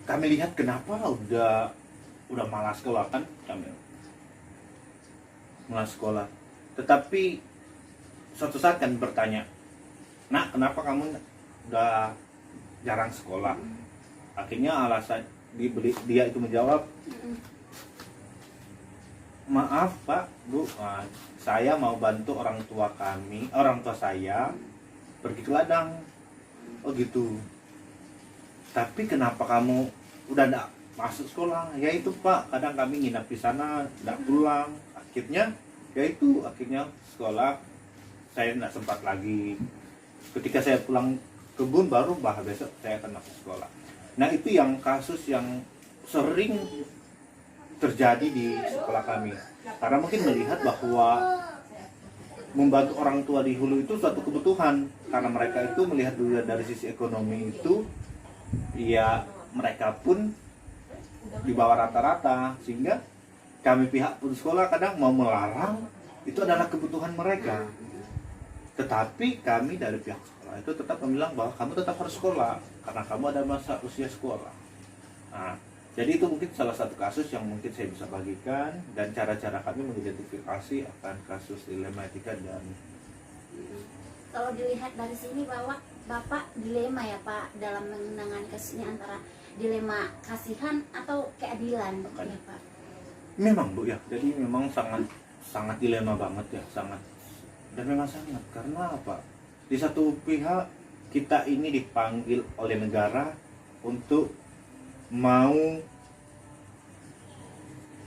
kami lihat kenapa udah malas sekolah kan, kami malas sekolah, tetapi suatu saat kan bertanya, nak kenapa kamu udah jarang sekolah? Akhirnya dia itu menjawab, Mm-mm. maaf Pak, Bu, saya mau bantu orang tua saya pergi ke ladang. Oh gitu. Tapi kenapa kamu udah enggak masuk sekolah? Ya itu Pak, kadang kami nginap di sana, enggak pulang. Akhirnya sekolah saya enggak sempat lagi. Ketika saya pulang kebun baru besok saya akan masuk sekolah. Nah itu yang kasus yang sering terjadi di sekolah kami, karena mungkin melihat bahwa membantu orang tua di hulu itu suatu kebutuhan, karena mereka itu melihat dulu dari sisi ekonomi itu ya mereka pun di bawah rata-rata, sehingga kami pihak pun sekolah kadang mau melarang, itu adalah kebutuhan mereka. Tetapi kami dari pihak sekolah itu tetap bilang bahwa kamu tetap harus sekolah karena kamu ada masa usia sekolah. Nah, jadi itu mungkin salah satu kasus yang mungkin saya bisa bagikan, dan cara-cara kami mengidentifikasi akan kasus dilematika. Dan Kalau dilihat dari sini bahwa Bapak dilema ya Pak dalam menangani kasus ini, antara dilema kasihan atau keadilan ya Pak. memang Bu ya, jadi memang sangat dilema banget ya, sangat, dan memang sangat, karena apa? Di satu pihak kita ini dipanggil oleh negara untuk mau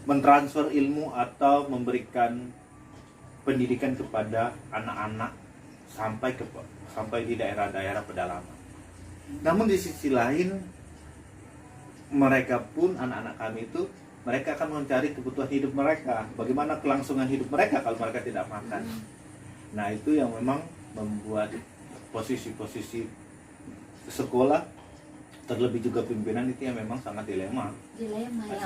mentransfer ilmu atau memberikan pendidikan kepada anak-anak sampai di daerah-daerah pedalaman. Namun di sisi lain mereka pun, anak-anak kami itu, mereka akan mencari kebutuhan hidup mereka. Bagaimana kelangsungan hidup mereka kalau mereka tidak makan? Nah itu yang memang membuat posisi-posisi sekolah, terlebih juga pimpinan, itu yang memang sangat dilema Ya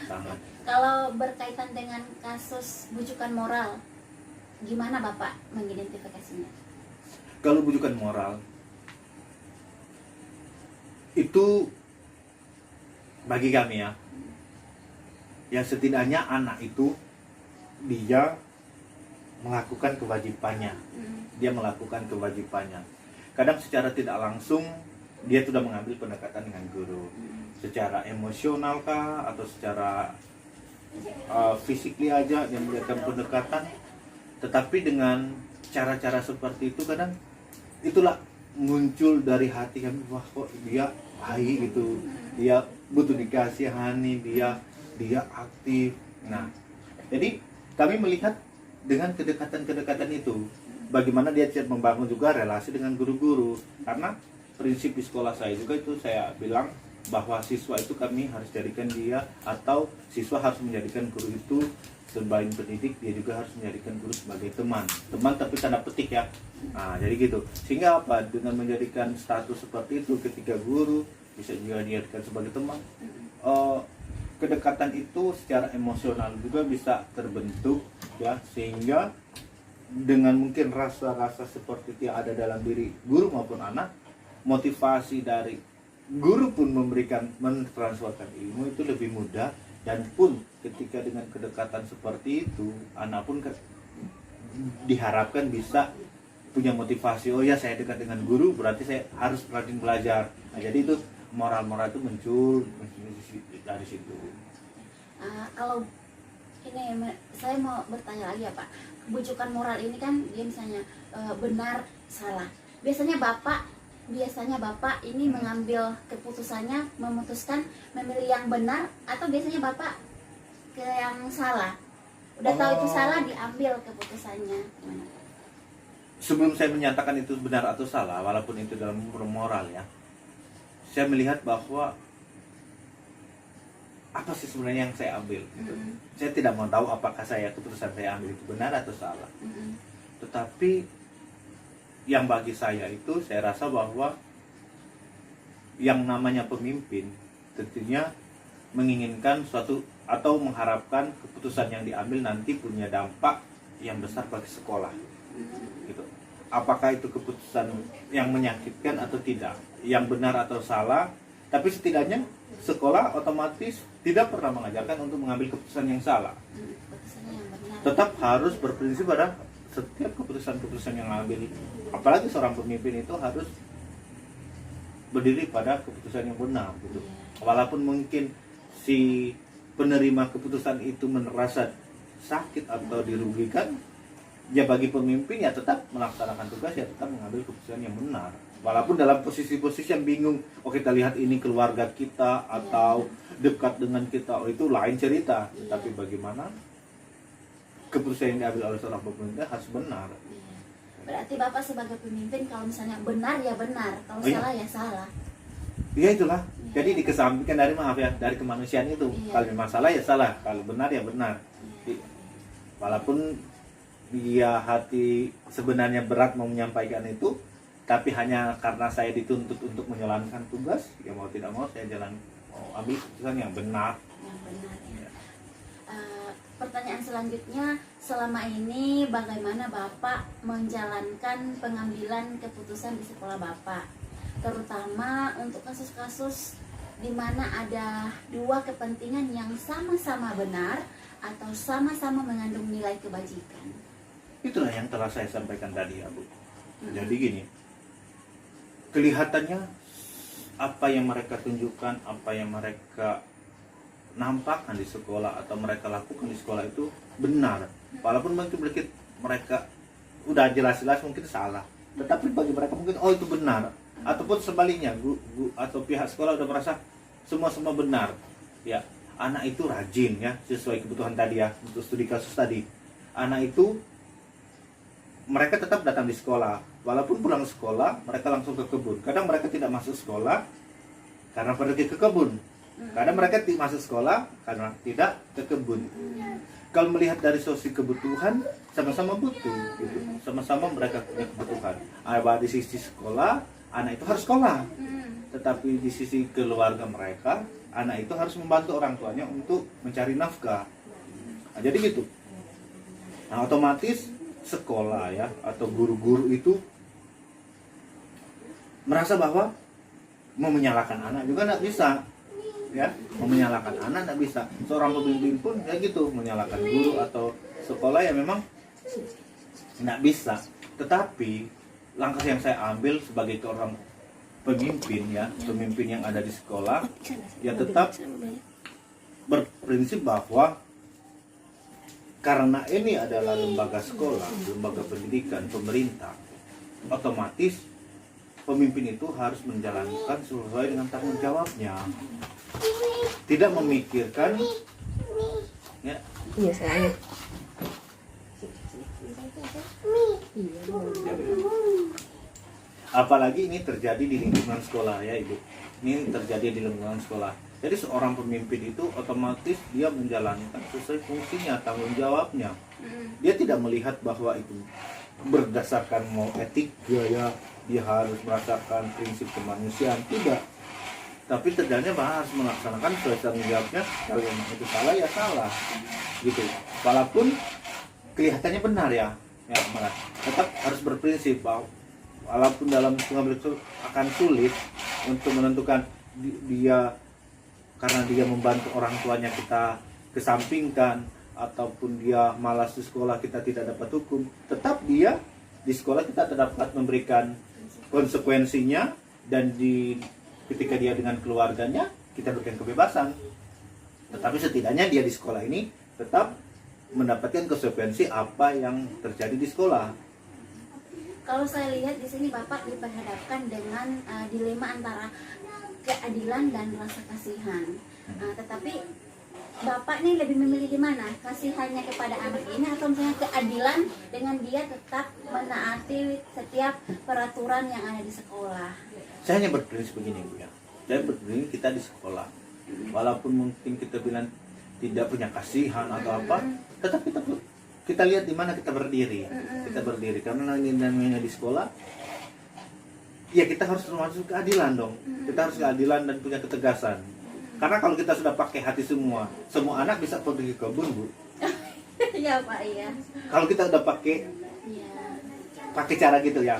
sangat. Kalau berkaitan dengan kasus bujukan moral, gimana Bapak mengidentifikasinya? Kalau bujukan moral itu bagi kami ya setidaknya anak itu dia melakukan kewajibannya. Kadang secara tidak langsung dia sudah mengambil pendekatan dengan guru, secara emosional kah atau secara physically aja dia memberikan pendekatan. Tetapi dengan cara-cara seperti itu kadang itulah muncul dari hati kami, wah kok dia baik gitu, dia butuh dikasihani, dia aktif. Nah jadi kami melihat dengan kedekatan itu bagaimana dia membangun juga relasi dengan guru-guru, karena prinsip di sekolah saya juga itu saya bilang bahwa siswa itu kami harus jadikan dia, atau siswa harus menjadikan guru itu selain pendidik, dia juga harus menjadikan guru sebagai teman tapi tanda petik ya. Nah jadi gitu, sehingga apa, dengan menjadikan status seperti itu, ketika guru bisa juga dijadikan sebagai teman, kedekatan itu secara emosional juga bisa terbentuk ya, sehingga dengan mungkin rasa-rasa seperti itu yang ada dalam diri guru maupun anak, motivasi dari guru pun mentransferkan ilmu itu lebih mudah. Dan pun ketika dengan kedekatan seperti itu, anak pun diharapkan bisa punya motivasi, oh ya saya dekat dengan guru berarti saya harus rajin belajar. Nah jadi itu moral-moral itu muncul dari situ. Kalau ini saya mau bertanya lagi ya Pak, bujukan moral ini kan dia misalnya benar salah, biasanya Bapak ini mengambil keputusannya, memutuskan memilih yang benar, atau biasanya Bapak ke yang salah? Udah tahu itu salah, diambil keputusannya. Gimana? Sebelum saya menyatakan itu benar atau salah, walaupun itu dalam moral ya, saya melihat bahwa apa sih sebenarnya yang saya ambil gitu. Saya tidak mau tahu apakah keputusan saya ambil itu benar atau salah. Tetapi yang bagi saya itu, saya rasa bahwa yang namanya pemimpin tentunya menginginkan suatu atau mengharapkan keputusan yang diambil nanti punya dampak yang besar bagi sekolah gitu. Apakah itu keputusan yang menyakitkan atau tidak, yang benar atau salah, tapi setidaknya sekolah otomatis tidak pernah mengajarkan untuk mengambil keputusan yang salah. Tetap harus berprinsip pada setiap keputusan-keputusan yang ambil, apalagi seorang pemimpin itu harus berdiri pada keputusan yang benar gitu. Walaupun mungkin si penerima keputusan itu merasa sakit atau dirugikan, ya bagi pemimpin ya tetap melaksanakan tugas, ya tetap mengambil keputusan yang benar. Walaupun dalam posisi-posisi yang bingung, oh kita lihat ini keluarga kita atau dekat dengan kita, oh itu lain cerita. Tapi bagaimana keputusan yang diambil oleh seorang pemimpin harus benar. Berarti Bapak sebagai pemimpin kalau misalnya benar ya benar, kalau Oh, iya. salah ya salah. Ya itulah. Jadi dikesampingkan dari maaf ya, dari kemanusiaan itu. Kalau memang salah ya salah, kalau benar ya benar. Walaupun dia hati sebenarnya berat mau menyampaikan itu, tapi hanya karena saya dituntut untuk menjalankan tugas, ya mau tidak mau saya ambil keputusan yang benar. Yang benar ya. Pertanyaan selanjutnya, selama ini bagaimana Bapak menjalankan pengambilan keputusan di sekolah Bapak, terutama untuk kasus-kasus di mana ada dua kepentingan yang sama-sama benar atau sama-sama mengandung nilai kebajikan. Itulah yang telah saya sampaikan tadi ya Bu. Jadi gini, kelihatannya apa yang mereka tunjukkan, apa yang mereka nampakkan di sekolah atau mereka lakukan di sekolah itu benar, walaupun mungkin mereka udah jelas-jelas mungkin salah, tetapi bagi mereka mungkin oh itu benar, ataupun sebaliknya guru atau pihak sekolah udah merasa semua benar ya, anak itu rajin ya sesuai kebutuhan tadi ya, untuk studi kasus tadi, anak itu mereka tetap datang di sekolah, walaupun pulang sekolah mereka langsung ke kebun. Kadang mereka tidak masuk sekolah karena pergi ke kebun. Kadang mereka masuk sekolah karena tidak ke kebun. Kalau melihat dari sisi kebutuhan, sama-sama butuh, gitu. Sama-sama mereka punya kebutuhan. Di sisi sekolah, anak itu harus sekolah. Tetapi di sisi keluarga mereka, anak itu harus membantu orang tuanya untuk mencari nafkah. Nah, jadi gitu. Nah, otomatis sekolah ya atau guru-guru itu merasa bahwa mau menyalahkan anak juga nggak bisa. Ya, mau menyalahkan anak tidak bisa. Seorang pemimpin pun ya gitu, menyalahkan guru atau sekolah ya memang tidak bisa. Tetapi langkah yang saya ambil sebagai seorang pemimpin ya, pemimpin yang ada di sekolah, ya tetap berprinsip bahwa karena ini adalah lembaga sekolah, lembaga pendidikan pemerintah, otomatis pemimpin itu harus menjalankan sesuai dengan tanggung jawabnya. Tidak memikirkan ya. Iya sayang. Apalagi ini terjadi di lingkungan sekolah ya Ibu. Ini terjadi di lingkungan sekolah. Jadi seorang pemimpin itu otomatis dia menjalankan sesuai fungsinya, tanggung jawabnya. Dia tidak melihat bahwa itu berdasarkan mau etik ya, dia harus merasakan prinsip kemanusiaan, tidak. Tapi terjadinya bahwa harus melaksanakan sesuai tanggung jawabnya. Kalau yang itu salah ya salah, gitu. Walaupun kelihatannya benar ya malah tetap harus berprinsip bahwa walaupun dalam pengambilan itu akan sulit untuk menentukan dia karena dia membantu orang tuanya kita kesampingkan, ataupun dia malas di sekolah kita tidak dapat hukum, tetap dia di sekolah kita dapat memberikan konsekuensinya, dan ketika dia dengan keluarganya kita berikan kebebasan. Tetapi setidaknya dia di sekolah ini tetap mendapatkan konsekuensi apa yang terjadi di sekolah. Kalau saya lihat di sini Bapak diperhadapkan dengan dilema antara keadilan dan rasa kasihan. Tetapi Bapak nih lebih memilih di mana? Kasihannya kepada anak ini atau misalnya keadilan dengan dia tetap menaati setiap peraturan yang ada di sekolah? Saya hanya berprinsip begini Bu ya. Saya berprinsip kita di sekolah, walaupun mungkin kita bilang tidak punya kasihan atau apa, tetap kita lihat di mana kita berdiri. Kita berdiri karena ini namanya di sekolah. Ya kita harus masuk keadilan dong. Kita harus keadilan dan punya ketegasan. Karena kalau kita sudah pakai hati semua anak bisa pergi ke kebun Bu. Iya Pak, iya. Kalau kita udah pakai cara gitu ya.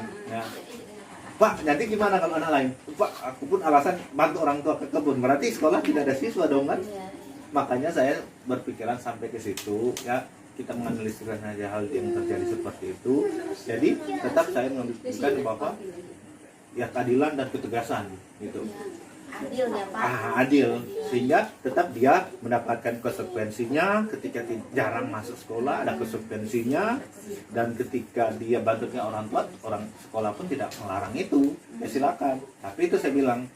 Pak, nanti gimana kalau anak lain? Pak, aku pun alasan bantu orang tua ke kebun. Berarti sekolah tidak ada siswa dong kan? Iya. Makanya saya berpikiran sampai ke situ ya. Kita menganaliskan hal yang terjadi seperti itu. Jadi tetap saya menunjukkan bahwa ya keadilan dan ketegasan gitu. Ya, adil ya Pak. Adil, sehingga tetap dia mendapatkan konsekuensinya. Ketika jarang masuk sekolah ada konsekuensinya, dan ketika dia bantunya orang tua, orang sekolah pun tidak melarang itu, ya silakan. Tapi itu saya bilang,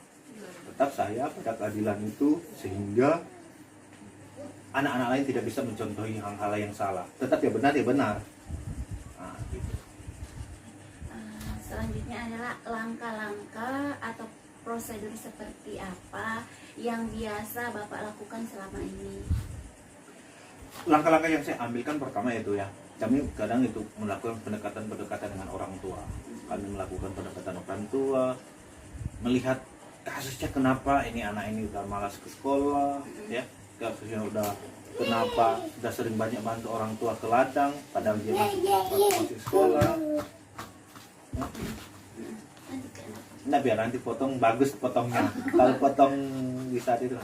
tetap saya pada keadilan itu, sehingga anak-anak lain tidak bisa mencontohi hal-hal yang salah. Tetap ya benar ya benar. Nah, gitu. Selanjutnya adalah langkah-langkah atau prosedur seperti apa yang biasa Bapak lakukan selama ini? Langkah-langkah yang saya ambilkan pertama itu ya, kami kadang itu melakukan pendekatan-pendekatan dengan orang tua. Kami melakukan pendekatan orang tua, melihat kasusnya kenapa ini anak ini udah malas ke sekolah, ya, kasusnya udah kenapa udah sering banyak bantu orang tua ke ladang, padahal dia masih sekolah. Nah biar nanti potong bagus potongnya. Kalau potong di saat itu.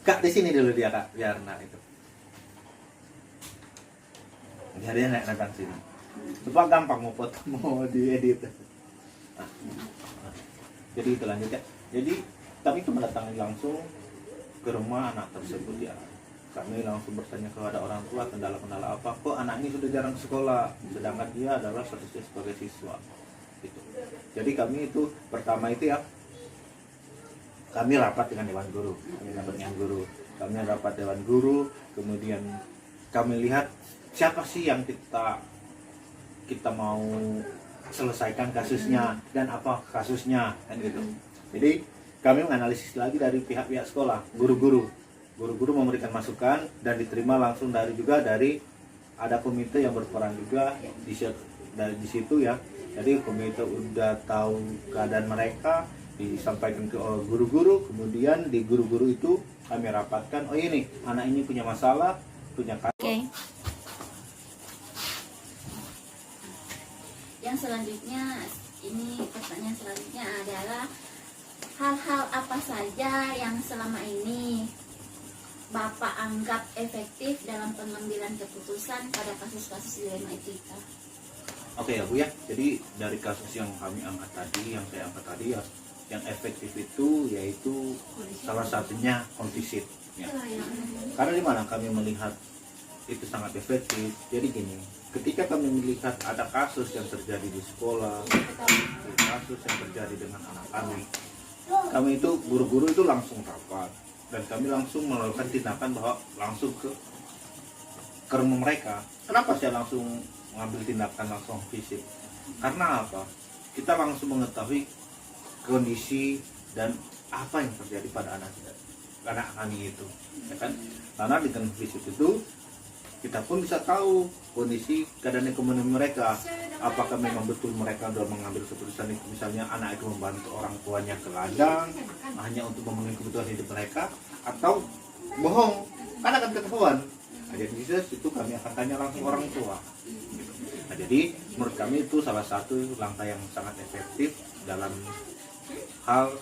Kak di sini dulu dia Kak, biar nah itu. Biar dia naik sini. Supaya gampang mau potong, mau diedit. Nah. Jadi itu lanjut ya. Jadi kami itu mendatangi langsung ke rumah anak tersebut ya. Kami langsung bertanya kepada orang tua kendala-kendala apa, kok anak ini sudah jarang sekolah, sedangkan dia adalah statusnya sebagai siswa gitu. Jadi kami itu pertama itu ya, kami rapat dengan dewan guru, kami rapat dewan guru, kemudian kami lihat siapa sih yang kita mau selesaikan kasusnya dan apa kasusnya kan gitu. Jadi kami menganalisis lagi dari pihak-pihak sekolah, guru-guru memberikan masukan dan diterima langsung dari ada komite yang berperan juga di situ ya. Jadi komite udah tahu keadaan mereka, disampaikan ke guru-guru, kemudian di guru-guru itu kami rapatkan, oh ini anak ini punya masalah, punya kasus. Oke. Yang selanjutnya ini pertanyaan selanjutnya adalah hal-hal apa saja yang selama ini Bapak anggap efektif dalam pengambilan keputusan pada kasus-kasus dilema etika? Oke ya Bu ya, jadi dari kasus yang kami angkat tadi, yang saya angkat tadi ya, yang efektif itu yaitu salah satunya konfisit ya. Karena di mana kami melihat itu sangat efektif. Jadi gini, ketika kami melihat ada kasus yang terjadi di sekolah, kasus yang terjadi dengan anak kami itu guru-guru itu langsung rapat dan kami langsung melakukan tindakan bahwa langsung ke rumah mereka. Kenapa saya langsung mengambil tindakan langsung fisik? Karena apa? Kita langsung mengetahui kondisi dan apa yang terjadi pada anak kami itu, ya kan? Karena dengan fisik itu kita pun bisa tahu kondisi keadaan ekonomi mereka. Apakah memang betul mereka sudah mengambil keputusan itu, misalnya anak itu membantu orang tuanya ke ladang hanya untuk memenuhi kebutuhan hidup mereka, atau bohong, karena akan ketahuan. Nah, jadi itu kami akan tanya langsung orang tua. Nah, jadi menurut kami itu salah satu langkah yang sangat efektif dalam hal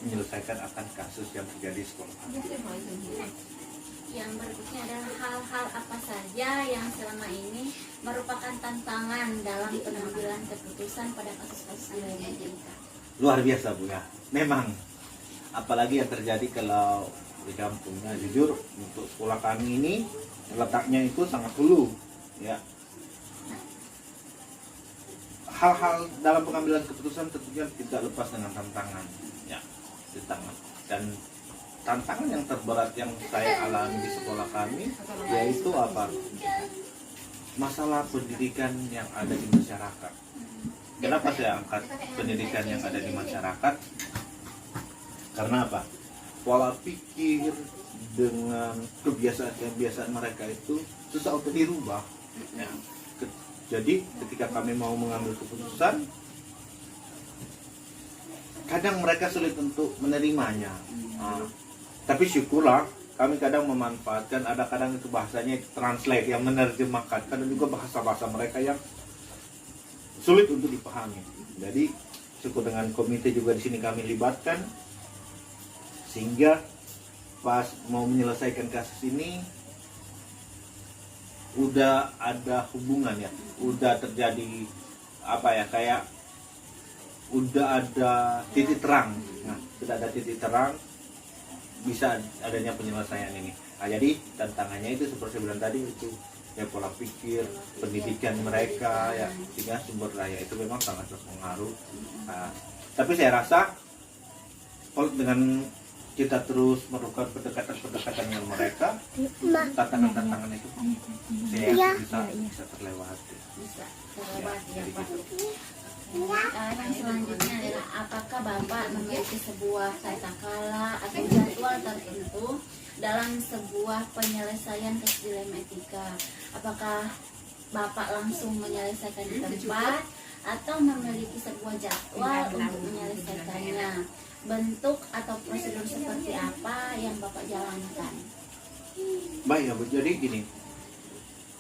menyelesaikan akan kasus yang terjadi di sekolah. Yang berikutnya adalah hal-hal apa saja yang selama ini merupakan tantangan dalam pengambilan keputusan pada kasus-kasus dilema etika? Luar biasa Bu ya, memang apalagi yang terjadi kalau di kampungnya. Jujur untuk sekolah kami ini letaknya itu sangat hulu ya. Hal-hal dalam pengambilan keputusan tentunya tidak lepas dengan tantangan ya, dan tantangan yang terberat yang saya alami di sekolah kami yaitu apa? Masalah pendidikan yang ada di masyarakat. Kenapa saya angkat pendidikan yang ada di masyarakat? Karena apa? Pola pikir dengan kebiasaan mereka itu susah untuk dirubah. Ya. Jadi ketika kami mau mengambil keputusan, kadang mereka sulit untuk menerimanya. Tapi syukurlah kami kadang memanfaatkan, ada kadang itu bahasanya itu translate, yang menerjemahkan, kadang juga bahasa-bahasa mereka yang sulit untuk dipahami. Jadi syukur dengan komite juga di sini kami libatkan, sehingga pas mau menyelesaikan kasus ini udah ada hubungan ya, udah terjadi apa ya, kayak udah ada titik terang. Nah, sudah ada titik terang, bisa adanya penyelesaian ini. Nah, jadi tantangannya itu seperti bilang tadi itu ya, pola pikir, pendidikan mereka ya, sehingga sumber daya itu memang sangat berpengaruh. Nah, tapi saya rasa kalau dengan kita terus melakukan pendekatan dengan mereka, tantangan-tantangan itu saya bisa terlewati. Bisa terlewati ya Pak. Yang selanjutnya adalah apakah Bapak memiliki sebuah tata kala atau jadwal tertentu dalam sebuah penyelesaian kasus dilema etika? Apakah Bapak langsung menyelesaikan di tempat atau memiliki sebuah jadwal untuk menyelesaikannya? Bentuk atau prosedur seperti apa yang Bapak jalankan? Baik ya Bu, jadi gini,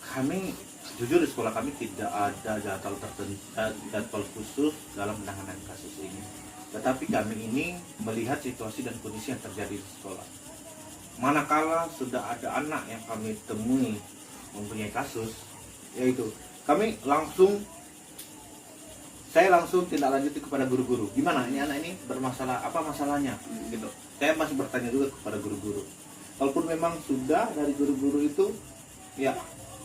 kami jujur di sekolah kami tidak ada jadwal khusus dalam penanganan kasus ini. Tetapi kami ini melihat situasi dan kondisi yang terjadi di sekolah. Manakala sudah ada anak yang kami temui mempunyai kasus, yaitu saya langsung tindak lanjuti kepada guru-guru. Gimana ini anak ini bermasalah, apa masalahnya? Gitu. Saya masih bertanya juga kepada guru-guru. Kalaupun memang sudah dari guru-guru itu, ya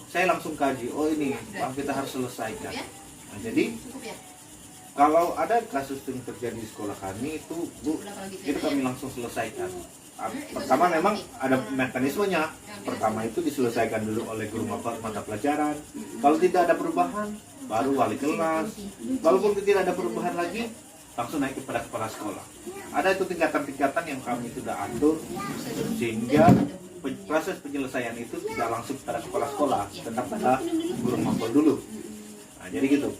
saya langsung kaji. Oh ini yang kita harus selesaikan. Nah, jadi kalau ada kasus yang terjadi di sekolah kami itu, Bu, itu kami langsung selesaikan. Pertama memang ada mekanismenya. Pertama itu diselesaikan dulu oleh guru mata pelajaran. Kalau tidak ada perubahan, baru wali kelas. Walaupun tidak ada perubahan lagi, langsung naik kepada kepala sekolah. Ada itu tingkatan-tingkatan yang kami sudah atur, sehingga proses penyelesaian itu tidak langsung kepada kepala sekolah, tetap pada guru mapel dulu. Nah, jadi gitu.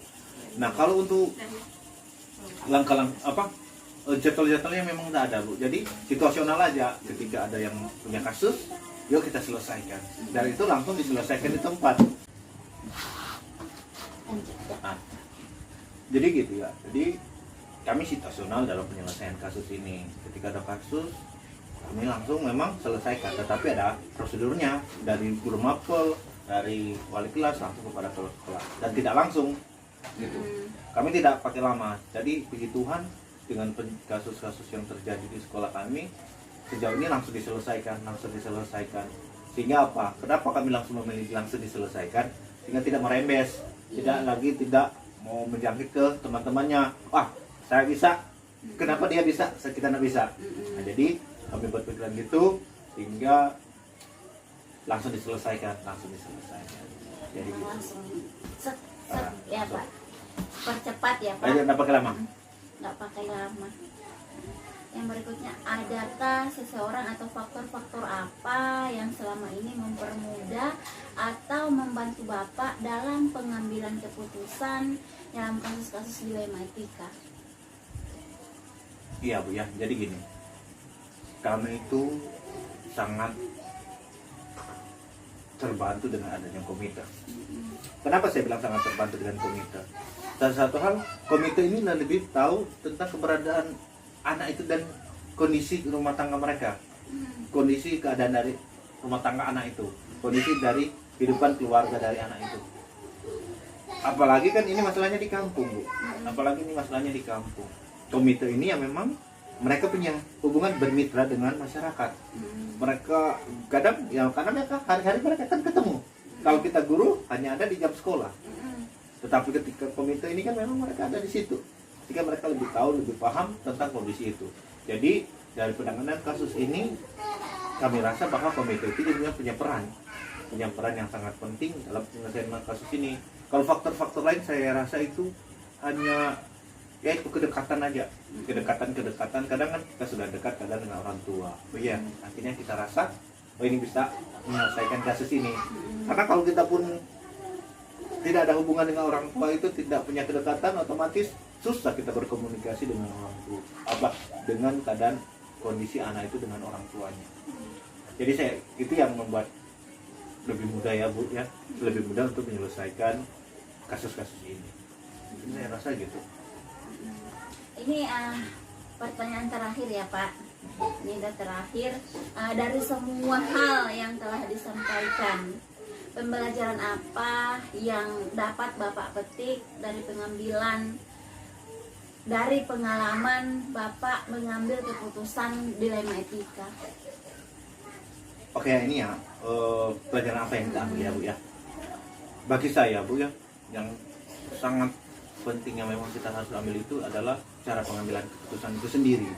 Nah, kalau untuk langkah-langkah jadwal-jadwalnya memang tidak ada, Bu. Jadi situasional aja, ketika ada yang punya kasus, yuk kita selesaikan. Dan itu langsung diselesaikan di tempat. Nah, jadi gitu ya. Jadi kami situasional dalam penyelesaian kasus ini. Ketika ada kasus, kami langsung memang selesaikan. Tetapi ada prosedurnya dari guru mapel, dari wali kelas langsung kepada kepala sekolah. Dan tidak langsung, gitu. Kami tidak pakai lama. Jadi puji Tuhan, dengan kasus-kasus yang terjadi di sekolah kami sejauh ini langsung diselesaikan. Sehingga apa? Kenapa kami langsung memilih langsung diselesaikan? Sehingga tidak merembes, tidak mau menjangkit ke teman-temannya. Wah, saya bisa, kenapa dia bisa, kita tidak bisa. Nah, jadi kami berpikiran gitu sehingga langsung diselesaikan. Jadi gitu. Langsung ya Pak, percepat ya Pak. Tidak pakai lama. Nggak pakai lama. Yang berikutnya, adakah seseorang atau faktor-faktor apa yang selama ini mempermudah atau membantu Bapak dalam pengambilan keputusan dalam kasus-kasus dilema etika? Iya Bu ya, jadi gini, kami itu sangat terbantu dengan adanya komite. Kenapa saya bilang sangat terbantu dengan komite? Dan satu hal, komite ini lebih tahu tentang keberadaan anak itu dan kondisi rumah tangga mereka, kondisi keadaan dari rumah tangga anak itu, kondisi dari kehidupan keluarga dari anak itu. Apalagi kan ini masalahnya di kampung, Bu. Komite ini yang memang mereka punya hubungan bermitra dengan masyarakat. Mereka kadang mereka hari-hari mereka kan ketemu. Kalau kita guru hanya ada di jam sekolah. Tetapi ketika komite ini kan memang mereka ada di situ. Ketika mereka lebih tahu, lebih paham tentang kondisi itu. Jadi dari penanganan kasus ini kami rasa bahwa komite itu juga punya peran yang sangat penting dalam penyelesaian kasus ini. Kalau faktor-faktor lain saya rasa itu hanya ya itu kedekatan aja, kedekatan. Kadang kan kita sudah dekat kadang dengan orang tua. Oh iya, akhirnya kita rasa ini bisa menyelesaikan kasus ini. Karena kalau kita pun tidak ada hubungan dengan orang tua, itu tidak punya kedekatan, otomatis susah kita berkomunikasi dengan orang tua, dengan keadaan kondisi anak itu dengan orang tuanya. Jadi itu yang membuat lebih mudah ya Bu ya, lebih mudah untuk menyelesaikan kasus-kasus ini. Saya rasa gitu. Ini pertanyaan terakhir ya Pak. Ini udah terakhir. Dari semua hal yang telah disampaikan, pembelajaran apa yang dapat Bapak petik dari pengambilan, dari pengalaman Bapak mengambil keputusan dilema etika? Oke, ini ya pelajaran apa yang kita ambil ya Bu ya. Bagi saya Bu ya, yang sangat penting yang memang kita harus ambil itu adalah cara pengambilan keputusan itu sendiri.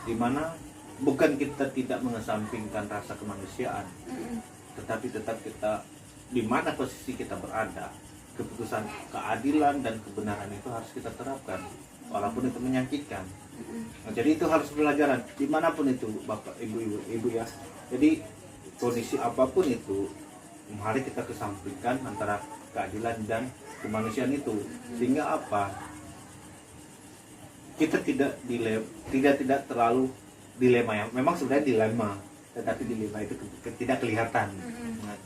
Dimana bukan kita tidak mengesampingkan rasa kemanusiaan, tetapi tetap kita di mana posisi kita berada, keputusan keadilan dan kebenaran itu harus kita terapkan, walaupun itu menyakitkan. Nah, jadi itu harus pelajaran dimanapun itu Bapak Ibu ya. Jadi kondisi apapun itu, mari kita kesampingkan antara keadilan dan kemanusiaan itu, sehingga apa, kita tidak terlalu dilema ya. Memang sebenarnya dilema, tetapi dilema itu tidak kelihatan. Nah,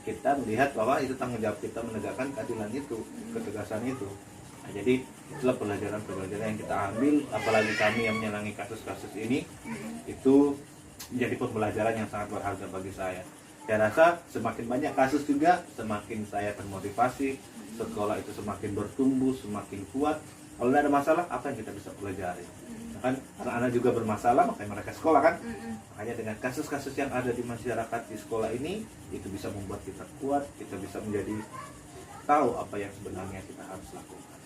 kita melihat bahwa itu tanggung jawab kita menegakkan keadilan itu, ketegasan itu. Nah, jadi itulah pelajaran-pelajaran yang kita ambil, apalagi kami yang menyalangi kasus-kasus ini, itu menjadi pembelajaran yang sangat berharga bagi saya. Saya rasa semakin banyak kasus juga, semakin saya termotivasi, sekolah itu semakin bertumbuh, semakin kuat. Kalau ada masalah, apa yang kita bisa pelajari? Kan anak-anak juga bermasalah, makanya mereka sekolah kan. Makanya dengan kasus-kasus yang ada di masyarakat di sekolah ini, itu bisa membuat kita kuat, kita bisa menjadi tahu apa yang sebenarnya kita harus lakukan.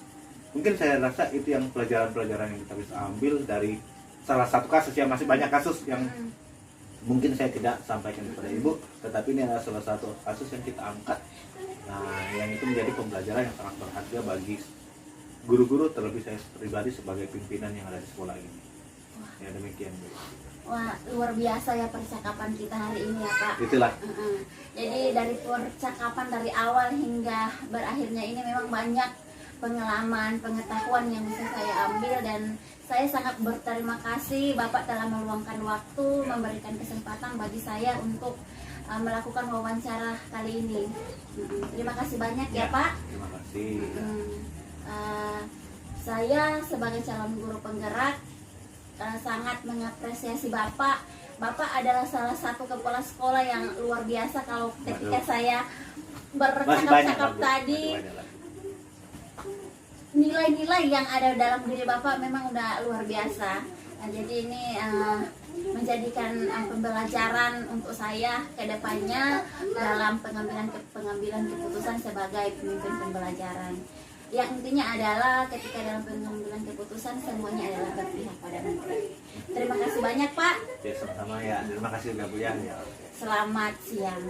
Mungkin saya rasa itu yang pelajaran-pelajaran yang kita bisa ambil dari salah satu kasus, yang masih banyak kasus yang mungkin saya tidak sampaikan kepada Ibu, tetapi ini adalah salah satu kasus yang kita angkat. Nah, yang itu menjadi pembelajaran yang sangat berharga bagi guru-guru, terlebih saya pribadi sebagai pimpinan yang ada di sekolah ini. Ya demikian Bu. Wah, luar biasa ya percakapan kita hari ini ya Pak. Itulah. Jadi dari percakapan dari awal hingga berakhirnya ini memang banyak pengalaman, pengetahuan yang bisa saya ambil, dan saya sangat berterima kasih Bapak telah meluangkan waktu, memberikan kesempatan bagi saya untuk melakukan wawancara kali ini. Terima kasih banyak ya Pak. Terima kasih. Saya sebagai calon guru penggerak sangat mengapresiasi Bapak. Bapak adalah salah satu kepala sekolah yang luar biasa. Kalau ketika saya bercakap-cakap tadi, nilai-nilai yang ada dalam diri Bapak memang udah luar biasa. Nah, jadi ini menjadikan pembelajaran untuk saya ke depannya dalam pengambilan keputusan sebagai pemimpin pembelajaran. Yang intinya adalah ketika dalam pengambilan keputusan semuanya adalah berpihak pada murid. Terima kasih banyak Pak. Ya, sama-sama ya. Terima kasih juga Bu ya. Selamat siang.